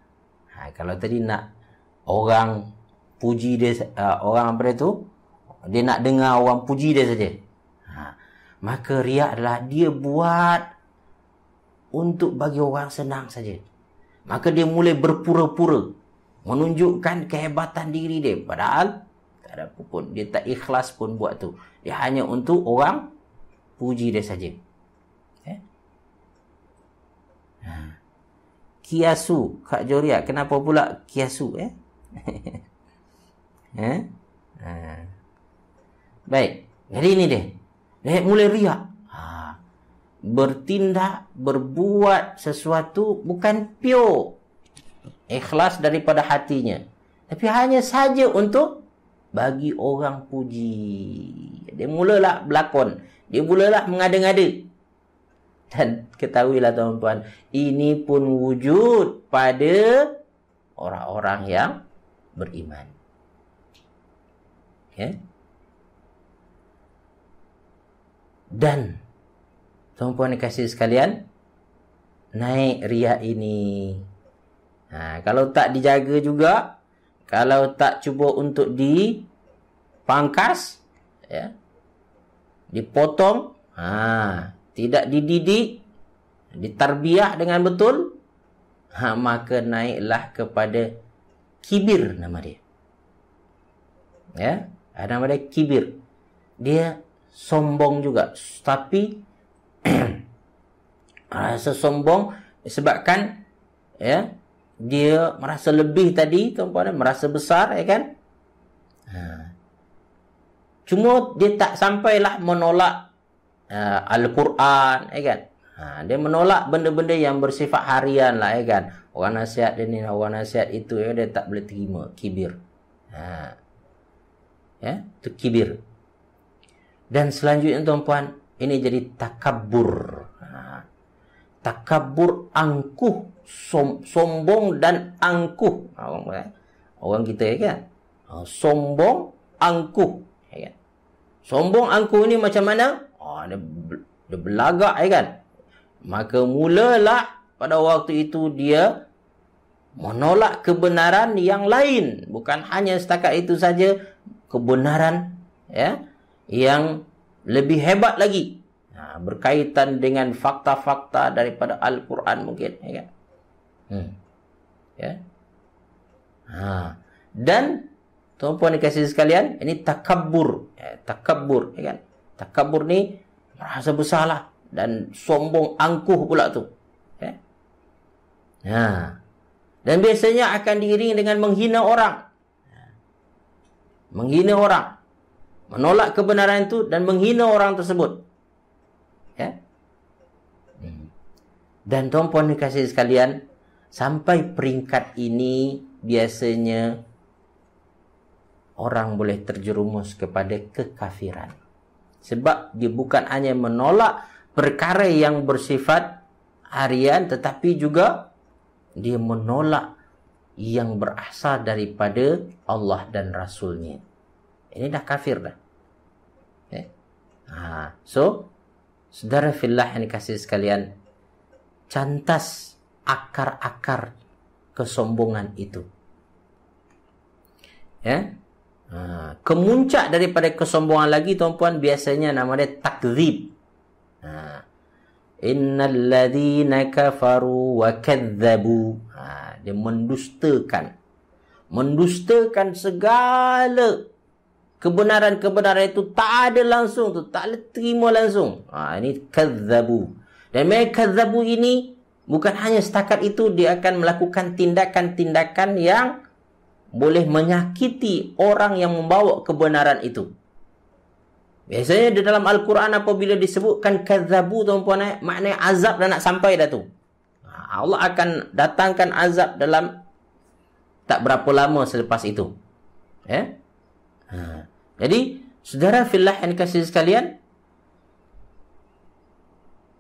Speaker 1: Kalau tadi nak orang puji dia, orang apa itu, dia nak dengar orang puji dia saja, maka riya adalah dia buat untuk bagi orang senang saja. Maka dia mulai berpura-pura menunjukkan kehebatan diri dia, padahal tak ada apa pun, dia tak ikhlas pun buat tu. Dia hanya untuk orang puji dia saja. Kiasu, Kak Joria, kenapa pula kiasu? Baik, jadi ini dia. Dia mulai riak. Bertindak, berbuat sesuatu bukan pure ikhlas daripada hatinya, tapi hanya saja untuk bagi orang puji. Dia mulalah berlakon, dia mulalah mengada-ngada. Dan ketahuilah tuan-tuan, ini pun wujud pada orang-orang yang beriman. Dan tuan-puan dikasih sekalian, naik riak ini, kalau tak dijaga juga, kalau tak cuba untuk dipangkas, dipotong, tidak dididik, ditarbiah dengan betul, maka naiklah kepada kibir, nama dia. Nama dia kibir. Dia sombong juga, tapi rasa sombong disebabkan dia merasa lebih tadi, tuan-puan, merasa besar, kan? Cuma dia tak sampailah menolak Al-Quran, kan? Dia menolak benda-benda yang bersifat harian lah, kan? Orang nasihat dia ni, orang nasihat itu, dia tak boleh terima. Kibir. Itu kibir. Dan selanjutnya, tuan-puan, ini jadi takabbur. Takabbur, angkuh, sombong dan angkuh. Orang kita, kan? Sombong, angkuh, kan? Sombong, angkuh ni macam mana? Dia belagak, kan? Maka mulalah pada waktu itu dia menolak kebenaran yang lain. Bukan hanya setakat itu saja, kebenaran yang lebih hebat lagi, berkaitan dengan fakta-fakta daripada Al-Quran mungkin, kan? Dan tuan-puan dikasih sekalian, ini takabbur. Takabbur, ya kan? Takabbur ni merasa bersalah dan sombong angkuh pula tu. Ya? Dan biasanya akan diiringi dengan menghina orang. Menghina orang. Menolak kebenaran itu dan menghina orang tersebut. Ya? Dan tuan-puan dikasih sekalian, sampai peringkat ini biasanya orang boleh terjerumus kepada kekafiran. Sebab dia bukan hanya menolak perkara yang bersifat harian, tetapi juga dia menolak yang berasal daripada Allah dan Rasulnya. Ini dah kafir dah. So, saudara fillah yang dikasih sekalian, cantas akar-akar kesombongan itu. Ya. Kemuncak daripada kesombongan lagi tuan-puan biasanya namanya takdzib. Innal ladzina kafaru wa kadzdzabu. Dia mendustakan segala kebenaran-kebenaran itu, tak ada langsung tu, tak boleh terima langsung. Ini kadzdzabu. Dan mereka kadzdzabu ini bukan hanya setakat itu, dia akan melakukan tindakan-tindakan yang boleh menyakiti orang yang membawa kebenaran itu. Biasanya di dalam Al-Quran apabila disebutkan kadzdzabu tuan-puan, maknanya azab dah nak sampai dah tu. Allah akan datangkan azab dalam tak berapa lama selepas itu. Ya? Jadi, saudara fillah yang dikasihi sekalian,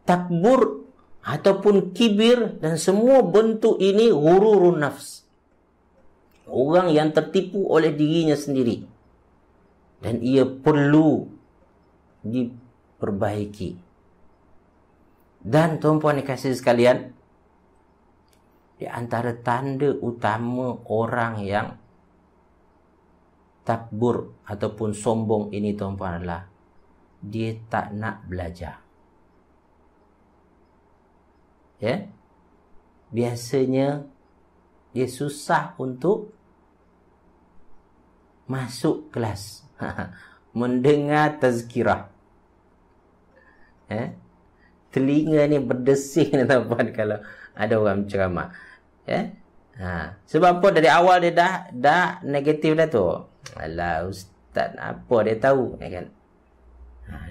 Speaker 1: takbur ataupun kibir dan semua bentuk ini ghururun nafs. Orang yang tertipu oleh dirinya sendiri. Dan ia perlu diperbaiki. Dan tuan-puan dikasihi sekalian, di antara tanda utama orang yang takbur ataupun sombong ini tuan-puan adalah dia tak nak belajar. Ya. Biasanya dia susah untuk masuk kelas. Mendengar tazkirah. Telinga ni berdesing tuan-puan kalau ada orang ceramah. Sebab apa? Dari awal dia dah negatif dah tu. Alah ustaz, apa dia tahu, kan?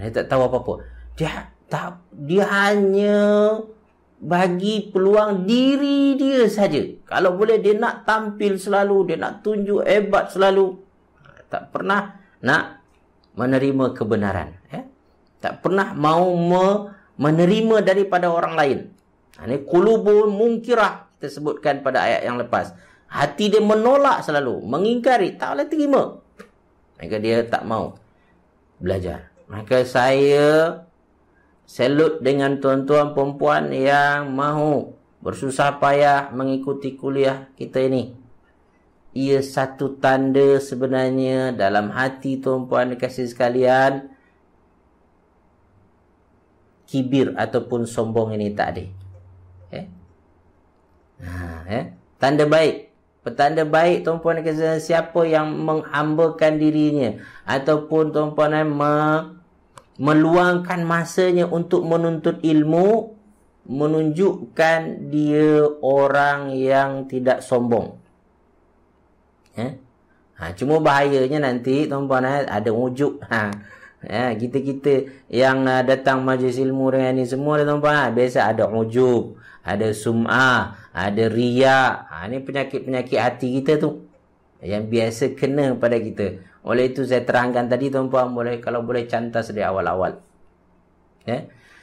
Speaker 1: Dia tak tahu apa-apa. Dia hanya bagi peluang diri dia saja. Kalau boleh dia nak tampil selalu, dia nak tunjuk hebat selalu. Tak pernah nak menerima kebenaran. Tak pernah mau menerima daripada orang lain. Ini qulubul munkirah kita sebutkan pada ayat yang lepas. Hati dia menolak selalu, mengingkari, tak boleh terima. Maka dia tak mau belajar. Maka saya salut dengan tuan-tuan perempuan yang mahu bersusah payah mengikuti kuliah kita ini. Ia satu tanda sebenarnya dalam hati tuan-puan dikasih sekalian, kibir ataupun sombong ini tak ada. Tanda baik. Petanda baik tuan-puan dikasih siapa yang menghambakan dirinya ataupun tuan-puan meluangkan masanya untuk menuntut ilmu, menunjukkan dia orang yang tidak sombong. Cuma bahayanya nanti tuan-puan ada ujuk. Kita-kita yang datang majlis ilmu dengan ni semua tuan-puan, biasa ada ujub, ada sum'ah, ada riya. Ni penyakit-penyakit hati kita tu yang biasa kena pada kita. Oleh itu saya terangkan tadi tuan-puan, kalau boleh cantas dari awal-awal.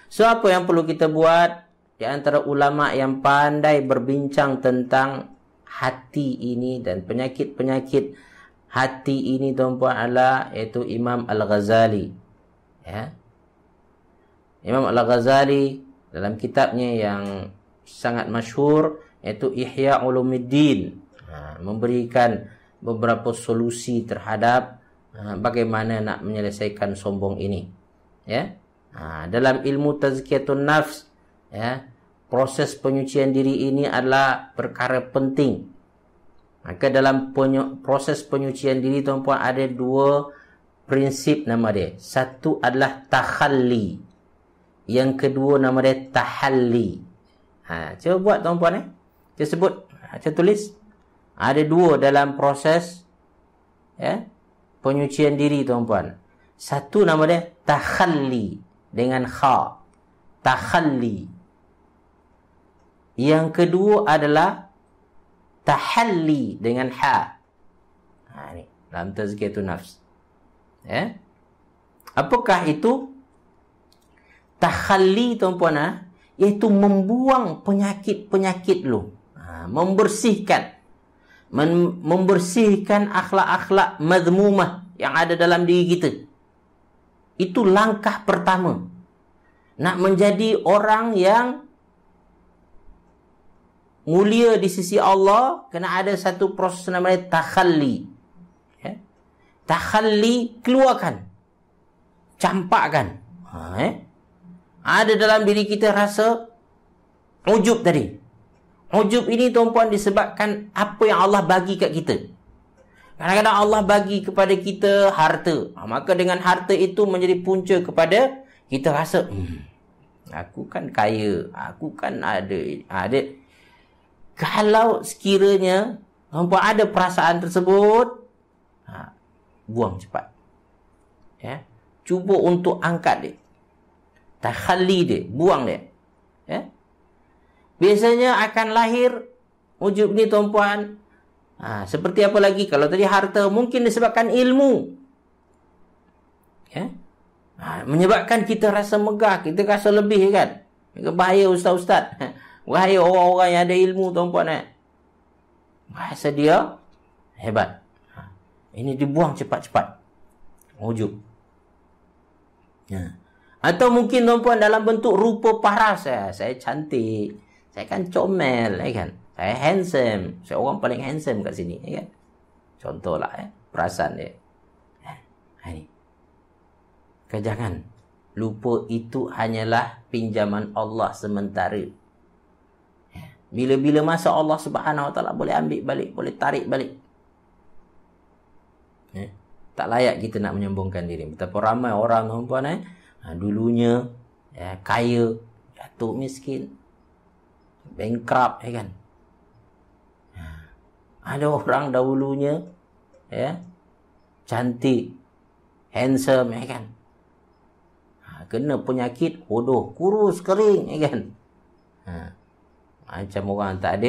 Speaker 1: So apa yang perlu kita buat? Di antara ulama yang pandai berbincang tentang hati ini dan penyakit-penyakit hati ini tuan-puan adalah iaitu Imam Al-Ghazali. Imam Al-Ghazali dalam kitabnya yang sangat masyhur iaitu Ihya Ulumuddin memberikan beberapa solusi terhadap bagaimana nak menyelesaikan sombong ini. Dalam ilmu tazkiyatun nafs, proses penyucian diri ini adalah perkara penting. Maka dalam proses penyucian diri tuan-puan ada dua prinsip nama dia. Satu adalah takhalli. Yang kedua nama dia tahalli. Cuba buat tuan-puan Cuba sebut. Cuba tulis. Ada dua dalam proses penyucian diri tuan-puan. Satu nama dia takhalli dengan kha. Takhalli. Yang kedua adalah tahalli dengan ha. Ni dalam tazkiyatun nafs. Apakah itu? Takhalli tuan-puan iaitu membuang penyakit-penyakit lu. Membersihkan. Membersihkan akhlak-akhlak madhmumah yang ada dalam diri kita. Itu langkah pertama. Nak menjadi orang yang mulia di sisi Allah, kena ada satu proses namanya takhalli. Takhalli, keluarkan. Campakkan. Ada dalam diri kita rasa ujub tadi. Ujub ini tuan-puan disebabkan apa yang Allah bagi kat kita. Kadang-kadang Allah bagi kepada kita harta. Maka dengan harta itu menjadi punca kepada kita rasa, aku kan kaya, aku kan ada. Kalau sekiranya tuan-puan ada perasaan tersebut, buang cepat. Cuba untuk angkat dia. Takhalli dia, buang dia. Biasanya akan lahir ujub ni tuan-puan. Seperti apa lagi? Kalau tadi harta, mungkin disebabkan ilmu. Menyebabkan kita rasa megah, kita rasa lebih kan. Bahaya ustaz-ustaz. Bahaya orang-orang yang ada ilmu tuan-puan. Rasa dia hebat. Ini dibuang cepat-cepat. Ujub. Atau mungkin tuan-puan dalam bentuk rupa paras. Saya cantik. Saya kan comel, kan? Saya handsome. Saya orang paling handsome kat sini, kan? Contohlah, perasaan dia. Ini. Jangan lupa itu hanyalah pinjaman Allah sementara. Bila-bila masa Allah Subhanahu Wa Taala boleh ambil balik, boleh tarik balik. Tak layak kita nak menyombongkan diri. Betapa ramai orang tuan-puan dulunya kaya, jatuh miskin, bankrupt, kan? Ada orang dahulunya cantik, handsome, kan? Kena penyakit bodoh, kurus, kering, kan? Macam orang tak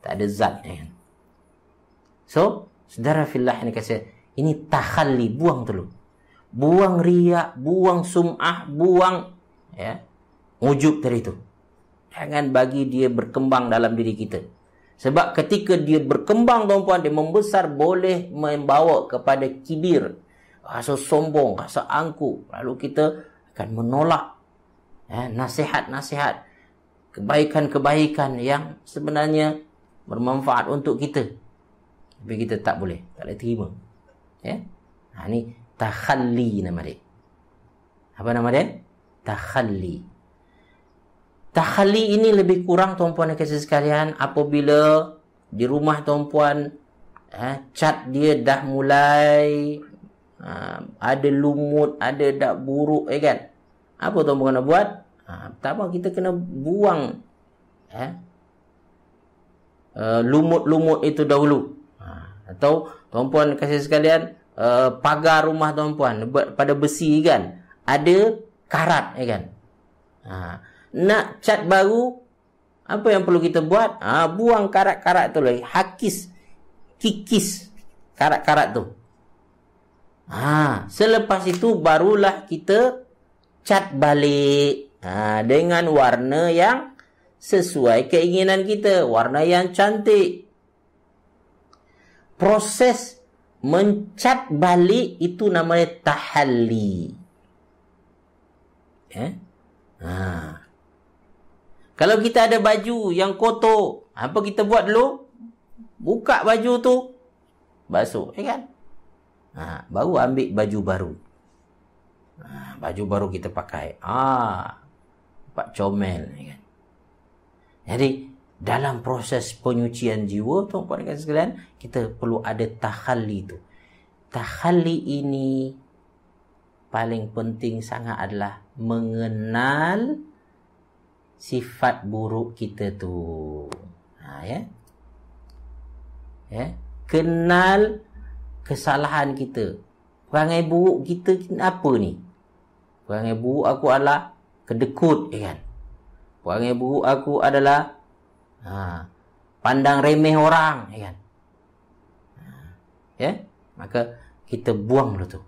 Speaker 1: ada zat, kan? So, saudara fillah ini kata, ini takhalli, buang dulu. Buang riak, buang sum'ah, buang ujub tadi itu. Jangan bagi dia berkembang dalam diri kita. Sebab ketika dia berkembang tuan-puan, dia membesar, boleh membawa kepada kibir, rasa sombong, rasa angkuh. Lalu kita akan menolak nasihat-nasihat, kebaikan-kebaikan yang sebenarnya bermanfaat untuk kita. Tapi kita tak boleh terima. Ini takhalli nama dia. Apa nama dia? Takhalli. Takhalli ini lebih kurang tuan-puan dan kasih sekalian apabila di rumah tuan-puan cat dia dah mulai ada lumut, ada dak buruk, kan? Apa tuan-puan kena buat? Pertama kita kena buang lumut-lumut itu dahulu. Atau tuan-puan kasih sekalian, pagar rumah tuan-puan pada besi, kan? Ada karat, kan? Nak cat baru, apa yang perlu kita buat? Buang karat-karat tu lagi. Kikis karat-karat tu. Selepas itu barulah kita cat balik dengan warna yang sesuai keinginan kita, warna yang cantik. Proses mencat balik itu namanya tahalli. Kalau kita ada baju yang kotor, apa kita buat dulu? Buka baju tu, basuh, kan? Baru ambil baju baru. Baju baru kita pakai. Pak comel, kan? Jadi dalam proses penyucian jiwa, tuan-tuan dan sekalian, kita perlu ada takhalli tu. Takhalli ini paling penting sangat adalah mengenal sifat buruk kita tu. Ya. Kenal kesalahan kita. Perangai buruk kita apa ni? Perangai buruk aku adalah kedekut, kan? Perangai buruk aku adalah pandang remeh orang, kan? Maka kita buang dulu tu.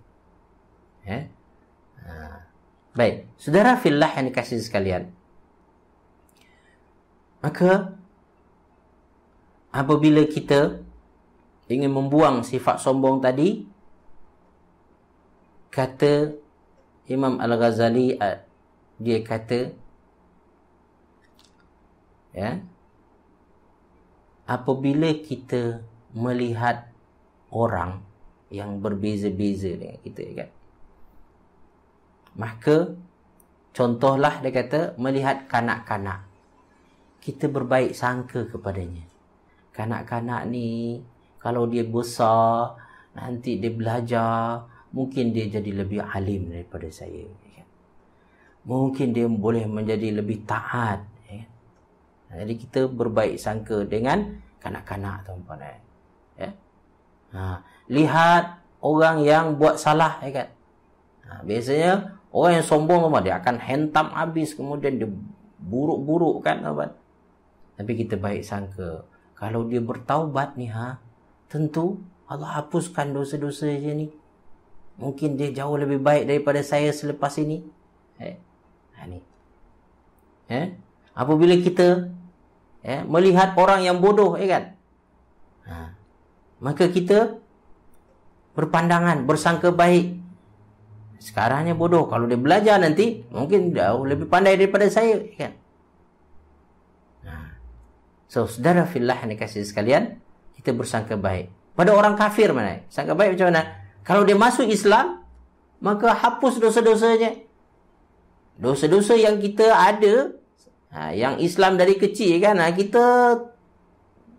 Speaker 1: Baik, saudara fillah yang dikasihi sekalian. Maka apabila kita ingin membuang sifat sombong tadi, kata Imam Al-Ghazali, dia kata, apabila kita melihat orang yang berbeza-beza dengan kita, kan, maka contohlah, dia kata, melihat kanak-kanak, kita berbaik sangka kepadanya. Kanak-kanak ni kalau dia besar, nanti dia belajar, mungkin dia jadi lebih alim daripada saya, kan? Mungkin dia boleh menjadi lebih taat, kan? Jadi kita berbaik sangka dengan kanak-kanak, tuan-tuan. Lihat orang yang buat salah, kan? Biasanya orang yang sombong, dia akan hentam habis, kemudian dia buruk-buruk, kan, tuan-tuan. Tapi kita baik sangka, kalau dia bertaubat ni, tentu Allah hapuskan dosa-dosa dia ni. Mungkin dia jauh lebih baik daripada saya selepas ini. Apabila kita melihat orang yang bodoh, kan, maka kita berpandangan, bersangka baik. Sekarangnya bodoh, kalau dia belajar nanti mungkin jauh lebih pandai daripada saya, kan. So, saudara fillah yang dikasihi sekalian, kita bersangka baik. Pada orang kafir mana? Sangka baik macam mana? Kalau dia masuk Islam, maka hapus dosa-dosanya. Dosa-dosa yang kita ada, yang Islam dari kecil, kan, kita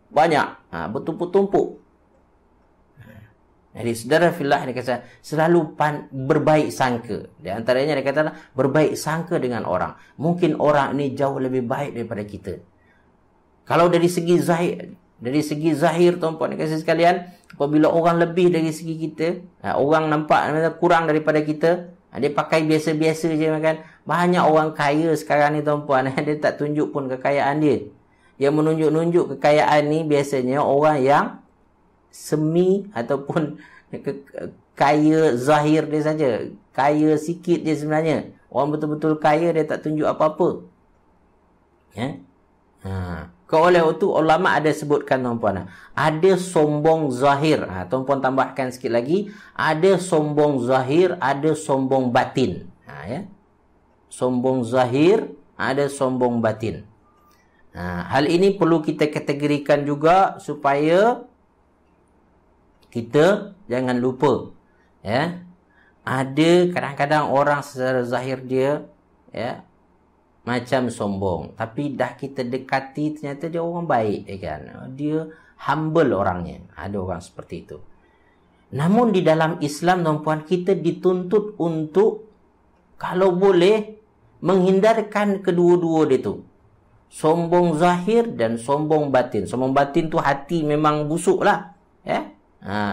Speaker 1: banyak, bertumpuk-tumpuk. Jadi saudara fillah dia kata selalu berbaik sangka. Di antaranya dia kata berbaik sangka dengan orang. Mungkin orang ini jauh lebih baik daripada kita. Kalau dari segi zahir, tuan-puan dan kasih sekalian, apabila orang lebih dari segi kita, orang nampak kurang daripada kita, dia pakai biasa-biasa je, kan. Banyak orang kaya sekarang ni, tuan-puan, dia tak tunjuk pun kekayaan dia. Yang menunjuk-nunjuk kekayaan ni biasanya orang yang semi ataupun kaya zahir dia saja. Kaya sikit dia sebenarnya. Orang betul-betul kaya dia tak tunjuk apa-apa. Oleh itu ulama ada sebutkan, tuan-puan, ada sombong zahir. Tuan-puan tambahkan sikit lagi, ada sombong zahir, ada sombong batin. Sombong zahir, ada sombong batin. Hal ini perlu kita kategorikan juga supaya kita jangan lupa. Ada kadang-kadang orang secara zahir dia macam sombong, tapi dah kita dekati ternyata dia orang baik, kan. Dia humble orangnya. Ada orang seperti itu. Namun di dalam Islam, tuan-puan, kita dituntut untuk kalau boleh menghindarkan kedua-dua dia tu. Sombong zahir dan sombong batin. Sombong batin tu hati memang busuk lah.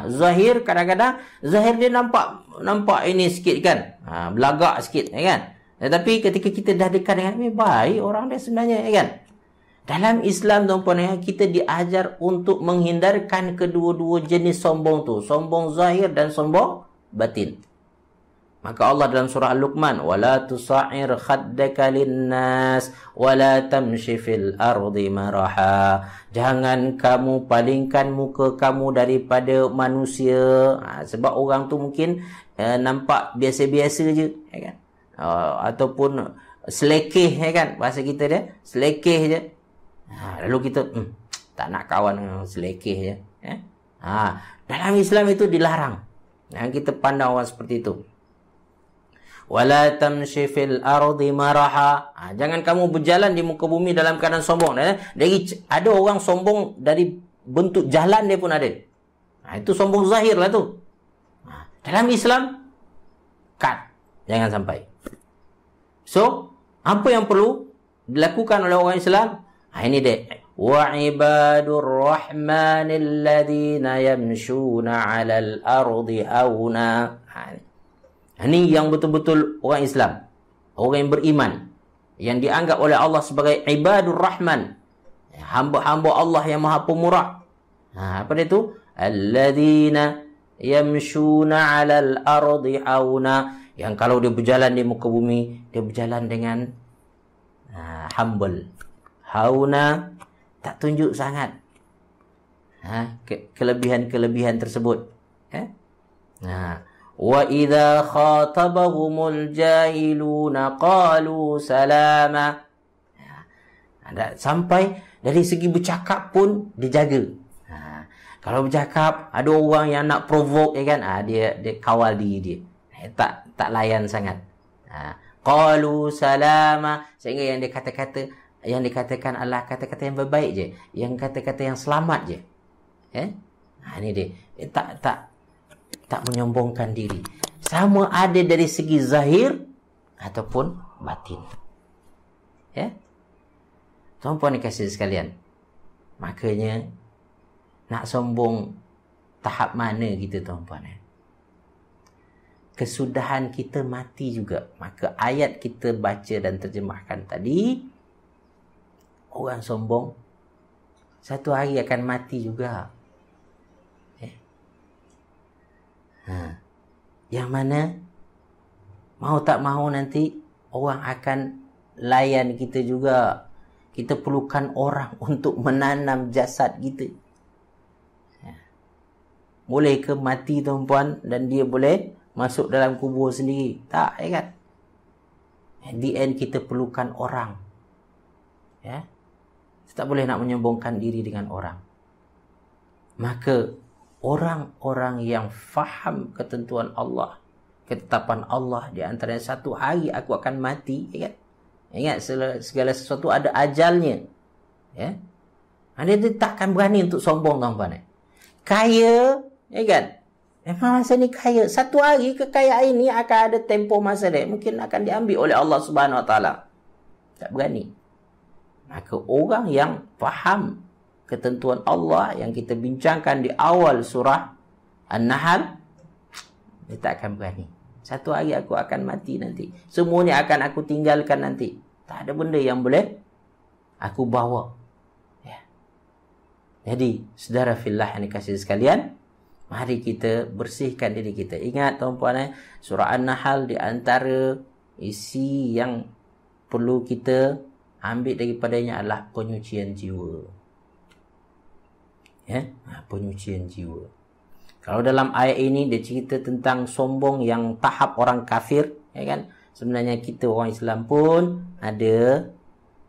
Speaker 1: Zahir kadang-kadang zahir dia nampak ini sikit, kan. Belagak sikit, kan. Tetapi ketika kita dah dekat dengan dia, baik orang dia sebenarnya, kan. Dalam Islam, tuan-puan, kita diajar untuk menghindarkan kedua-dua jenis sombong tu. Sombong zahir dan sombong batin. Maka Allah dalam surah Al-Luqman, wala tusa'ir khaddaka linnas wala tamshi fil ardi maraha. Jangan kamu palingkan muka kamu daripada manusia. Sebab orang tu mungkin nampak biasa-biasa je, kan. Ataupun selekeh, kan. Bahasa kita dia selekeh je. Lalu kita tak nak kawan dengan selekeh je. Dalam Islam itu dilarang. Kita pandang orang seperti itu. Wala tamshi fil ardi maraha. Jangan kamu berjalan di muka bumi dalam keadaan sombong. Ada orang sombong dari bentuk jalan dia pun ada. Itu sombong zahir lah tu. Dalam Islam, cut. Jangan sampai. So, apa yang perlu dilakukan oleh orang Islam? Ini dia. Wa ibadur rahmanil ladzina yamshuna 'alal ardi hauna. Ini yang betul-betul orang Islam, orang yang beriman, yang dianggap oleh Allah sebagai ibadur rahman, hamba-hamba Allah yang maha pemurah. Apa dia tu? Alladzina yamshuna 'alal ardi hauna, yang kalau dia berjalan di muka bumi, dia berjalan dengan humble. Hauna, tak tunjuk sangat kelebihan-kelebihan tersebut. Wa idza khatabahumul jahiluna qalu salama. Sampai dari segi bercakap pun dijaga. Kalau bercakap, ada orang yang nak provoke, kan, dia kawal diri dia. Tak layan sangat. Qalu salama, sehingga yang yang dikatakan adalah kata-kata yang berbaik je, yang kata-kata yang selamat je. Ini dia. Tak menyombongkan diri. Sama ada dari segi zahir ataupun batin. Tuan-puan dikasihi sekalian. Makanya nak sombong tahap mana kita, tuan-puan? Kesudahan kita mati juga. Maka ayat kita baca dan terjemahkan tadi, orang sombong satu hari akan mati juga. Yang mana mau tak mau nanti orang akan layan kita juga. Kita perlukan orang untuk menanam jasad kita. Boleh ke mati, tuan-puan, dan dia boleh masuk dalam kubur sendiri? Tak, kan? At the end kita perlukan orang. Tak boleh nak menyombongkan diri dengan orang. Maka orang-orang yang faham ketentuan Allah, ketetapan Allah, di antaranya satu hari aku akan mati, kan? Ingat segala sesuatu ada ajalnya. Dia takkan berani untuk sombong, tuan-puan. Kaya, kan? Memang masa ni kaya. Satu hari kekayaan ini akan ada tempoh masa dia. Mungkin akan diambil oleh Allah Subhanahu Wa Taala. Tak berani. Maka orang yang faham ketentuan Allah yang kita bincangkan di awal surah An-Nahl, dia tak akan berani. Satu hari aku akan mati nanti. Semuanya akan aku tinggalkan nanti. Tak ada benda yang boleh aku bawa. Jadi, saudara fillah yang dikasihi sekalian, mari kita bersihkan diri kita. Ingat, tuan-puan, surah An-Nahl di antara isi yang perlu kita ambil daripadanya adalah penyucian jiwa. Penyucian jiwa. Kalau dalam ayat ini dia cerita tentang sombong yang tahap orang kafir, kan? Sebenarnya kita orang Islam pun ada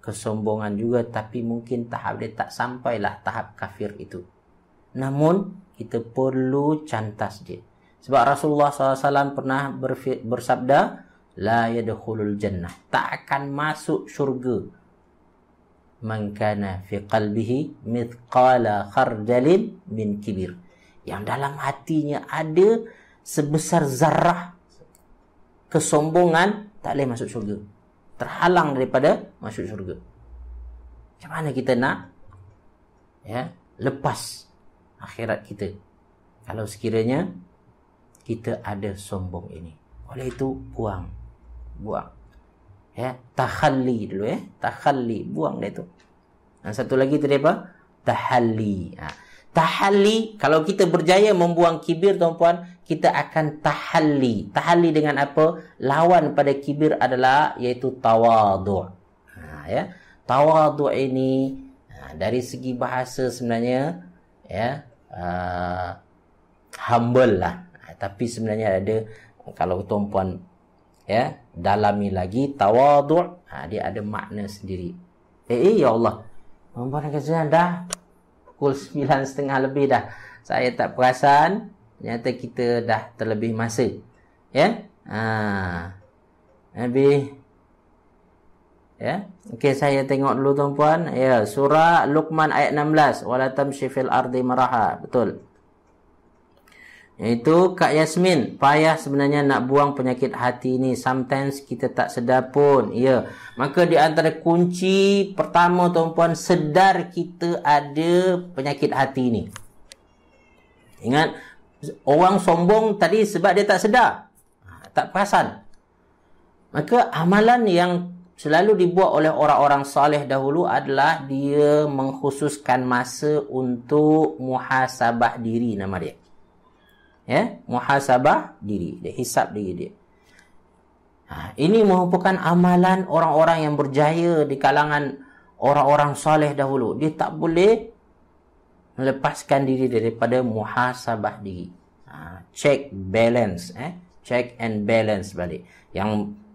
Speaker 1: kesombongan juga, tapi mungkin tahap dia tak sampailah tahap kafir itu. Namun kita perlu cantas dia. Sebab Rasulullah SAW pernah bersabda, la yadkhulul jannah, tak akan masuk syurga man kana fi qalbihi mithqala khardalin min kibir, yang dalam hatinya ada sebesar zarah kesombongan, tak boleh masuk syurga, terhalang daripada masuk syurga. Macam mana kita nak lepas akhirat kita kalau sekiranya kita ada sombong ini? Oleh itu buang. Takhalli dulu, takhalli, buang dia tu. Dan satu lagi tadi apa? Tahalli. Tahalli, kalau kita berjaya membuang kibir, tuan-puan, kita akan tahalli. Tahalli dengan apa? Lawan pada kibir adalah iaitu tawadhu'. Tawadhu' ini dari segi bahasa sebenarnya humble lah. Tapi sebenarnya ada, kalau tuan-puan dalami lagi, tawadhu', dia ada makna sendiri. Ya Allah, tuan-puan kasihan dah pukul 9.30 lebih dah. Saya tak perasan, ternyata kita dah terlebih masa. Habis ya, okey, saya tengok dulu tuan-puan. Ya, surah Luqman ayat 16, wala tamshi fil ardi maraha. Betul. Iaitu Kak Yasmin, payah sebenarnya nak buang penyakit hati ni. Sometimes kita tak sedar pun. Ya. Maka di antara kunci pertama tuan-puan, sedar kita ada penyakit hati ni. Ingat, orang sombong tadi sebab dia tak sedar. Tak perasan. Maka amalan yang selalu dibuat oleh orang-orang saleh dahulu adalah dia mengkhususkan masa untuk muhasabah diri, nama dia. Ya, muhasabah diri, dia hisap diri dia. Ini merupakan amalan orang-orang yang berjaya di kalangan orang-orang saleh dahulu. Dia tak boleh melepaskan diri daripada muhasabah diri. Check balance, check and balance balik.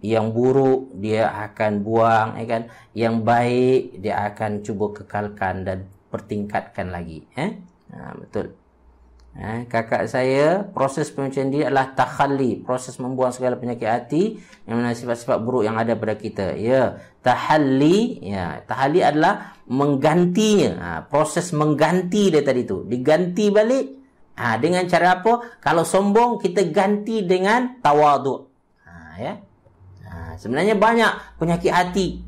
Speaker 1: Yang buruk dia akan buang, kan? Yang baik dia akan cuba kekalkan dan pertingkatkan lagi. Betul. Kakak saya, proses penyucian diri adalah takhalli, proses membuang segala penyakit hati yang mana sifat-sifat buruk yang ada pada kita. Ya, tahalli, ya, tahalli adalah menggantinya. Proses mengganti dia tadi tu, diganti balik. Dengan cara apa? Kalau sombong, kita ganti dengan tawaduk. Ya. Sebenarnya banyak penyakit hati.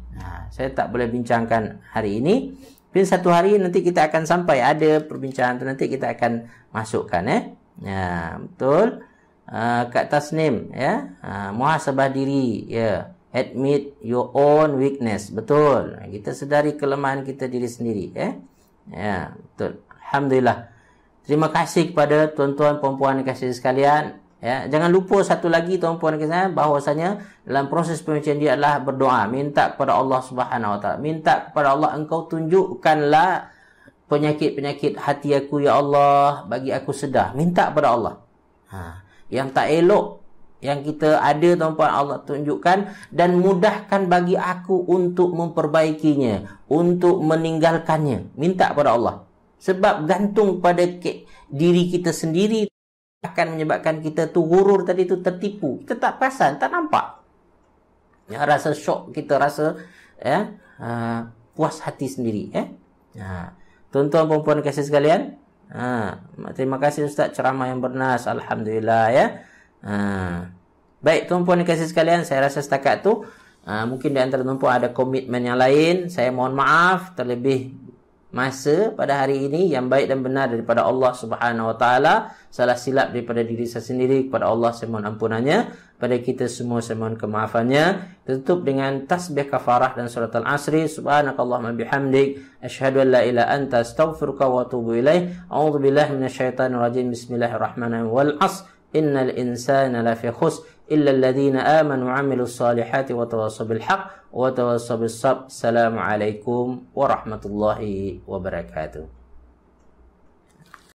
Speaker 1: Saya tak boleh bincangkan hari ini. Tapi satu hari nanti kita akan sampai ada perbincangan tu, nanti kita akan masukkan. Ya, betul. Kak Tasnim, ya. Muhasabah diri, ya. Admit your own weakness. Betul. Kita sedari kelemahan kita diri sendiri, ya. Ya, betul. Alhamdulillah. Terima kasih kepada tuan-tuan, puan-puan yang kasih sekalian. Ya, jangan lupa satu lagi tuan-puan dan puan, bahwasanya dalam proses penyucian dia adalah berdoa, minta kepada Allah Subhanahu Wa Taala, minta kepada Allah, engkau tunjukkanlah penyakit-penyakit hati aku ya Allah, bagi aku sedar. Minta kepada Allah. Yang tak elok yang kita ada tuan-puan, Allah tunjukkan dan mudahkan bagi aku untuk memperbaikinya, untuk meninggalkannya. Minta kepada Allah. Sebab gantung pada diri kita sendiri akan menyebabkan kita tu gurur tadi tu tertipu. Kita tak perasan, tak nampak. Ya, rasa syok, kita rasa puas hati sendiri. Tuan-tuan perempuan kasih sekalian, terima kasih Ustaz ceramah yang bernas. Alhamdulillah, ya. Baik tuan-puan kasih sekalian, saya rasa setakat tu mungkin di antara tuan-puan ada komitmen yang lain. Saya mohon maaf terlebih masa pada hari ini. Yang baik dan benar daripada Allah Subhanahu Wa Taala, salah silap daripada diri saya sendiri, kepada Allah saya mohon ampunannya, pada kita semua saya mohon kemaafannya. Tutup dengan tasbih kafarah dan surat al-asri. Subhanakallahumma bihamdik, asyhadu an la ilaha anta, astaghfiruka wa atubu ilaih. A'udzubillahi minasyaitonir rajim. Bismillahirrahmanirrahim. Wal 'ashr innal insana lafi khusr illa alladhina amanu wa 'amilus solihati wa tawassaw bil haqq wa tawassaw bis sabr. Assalamualaikum warahmatullahi wabarakatuh.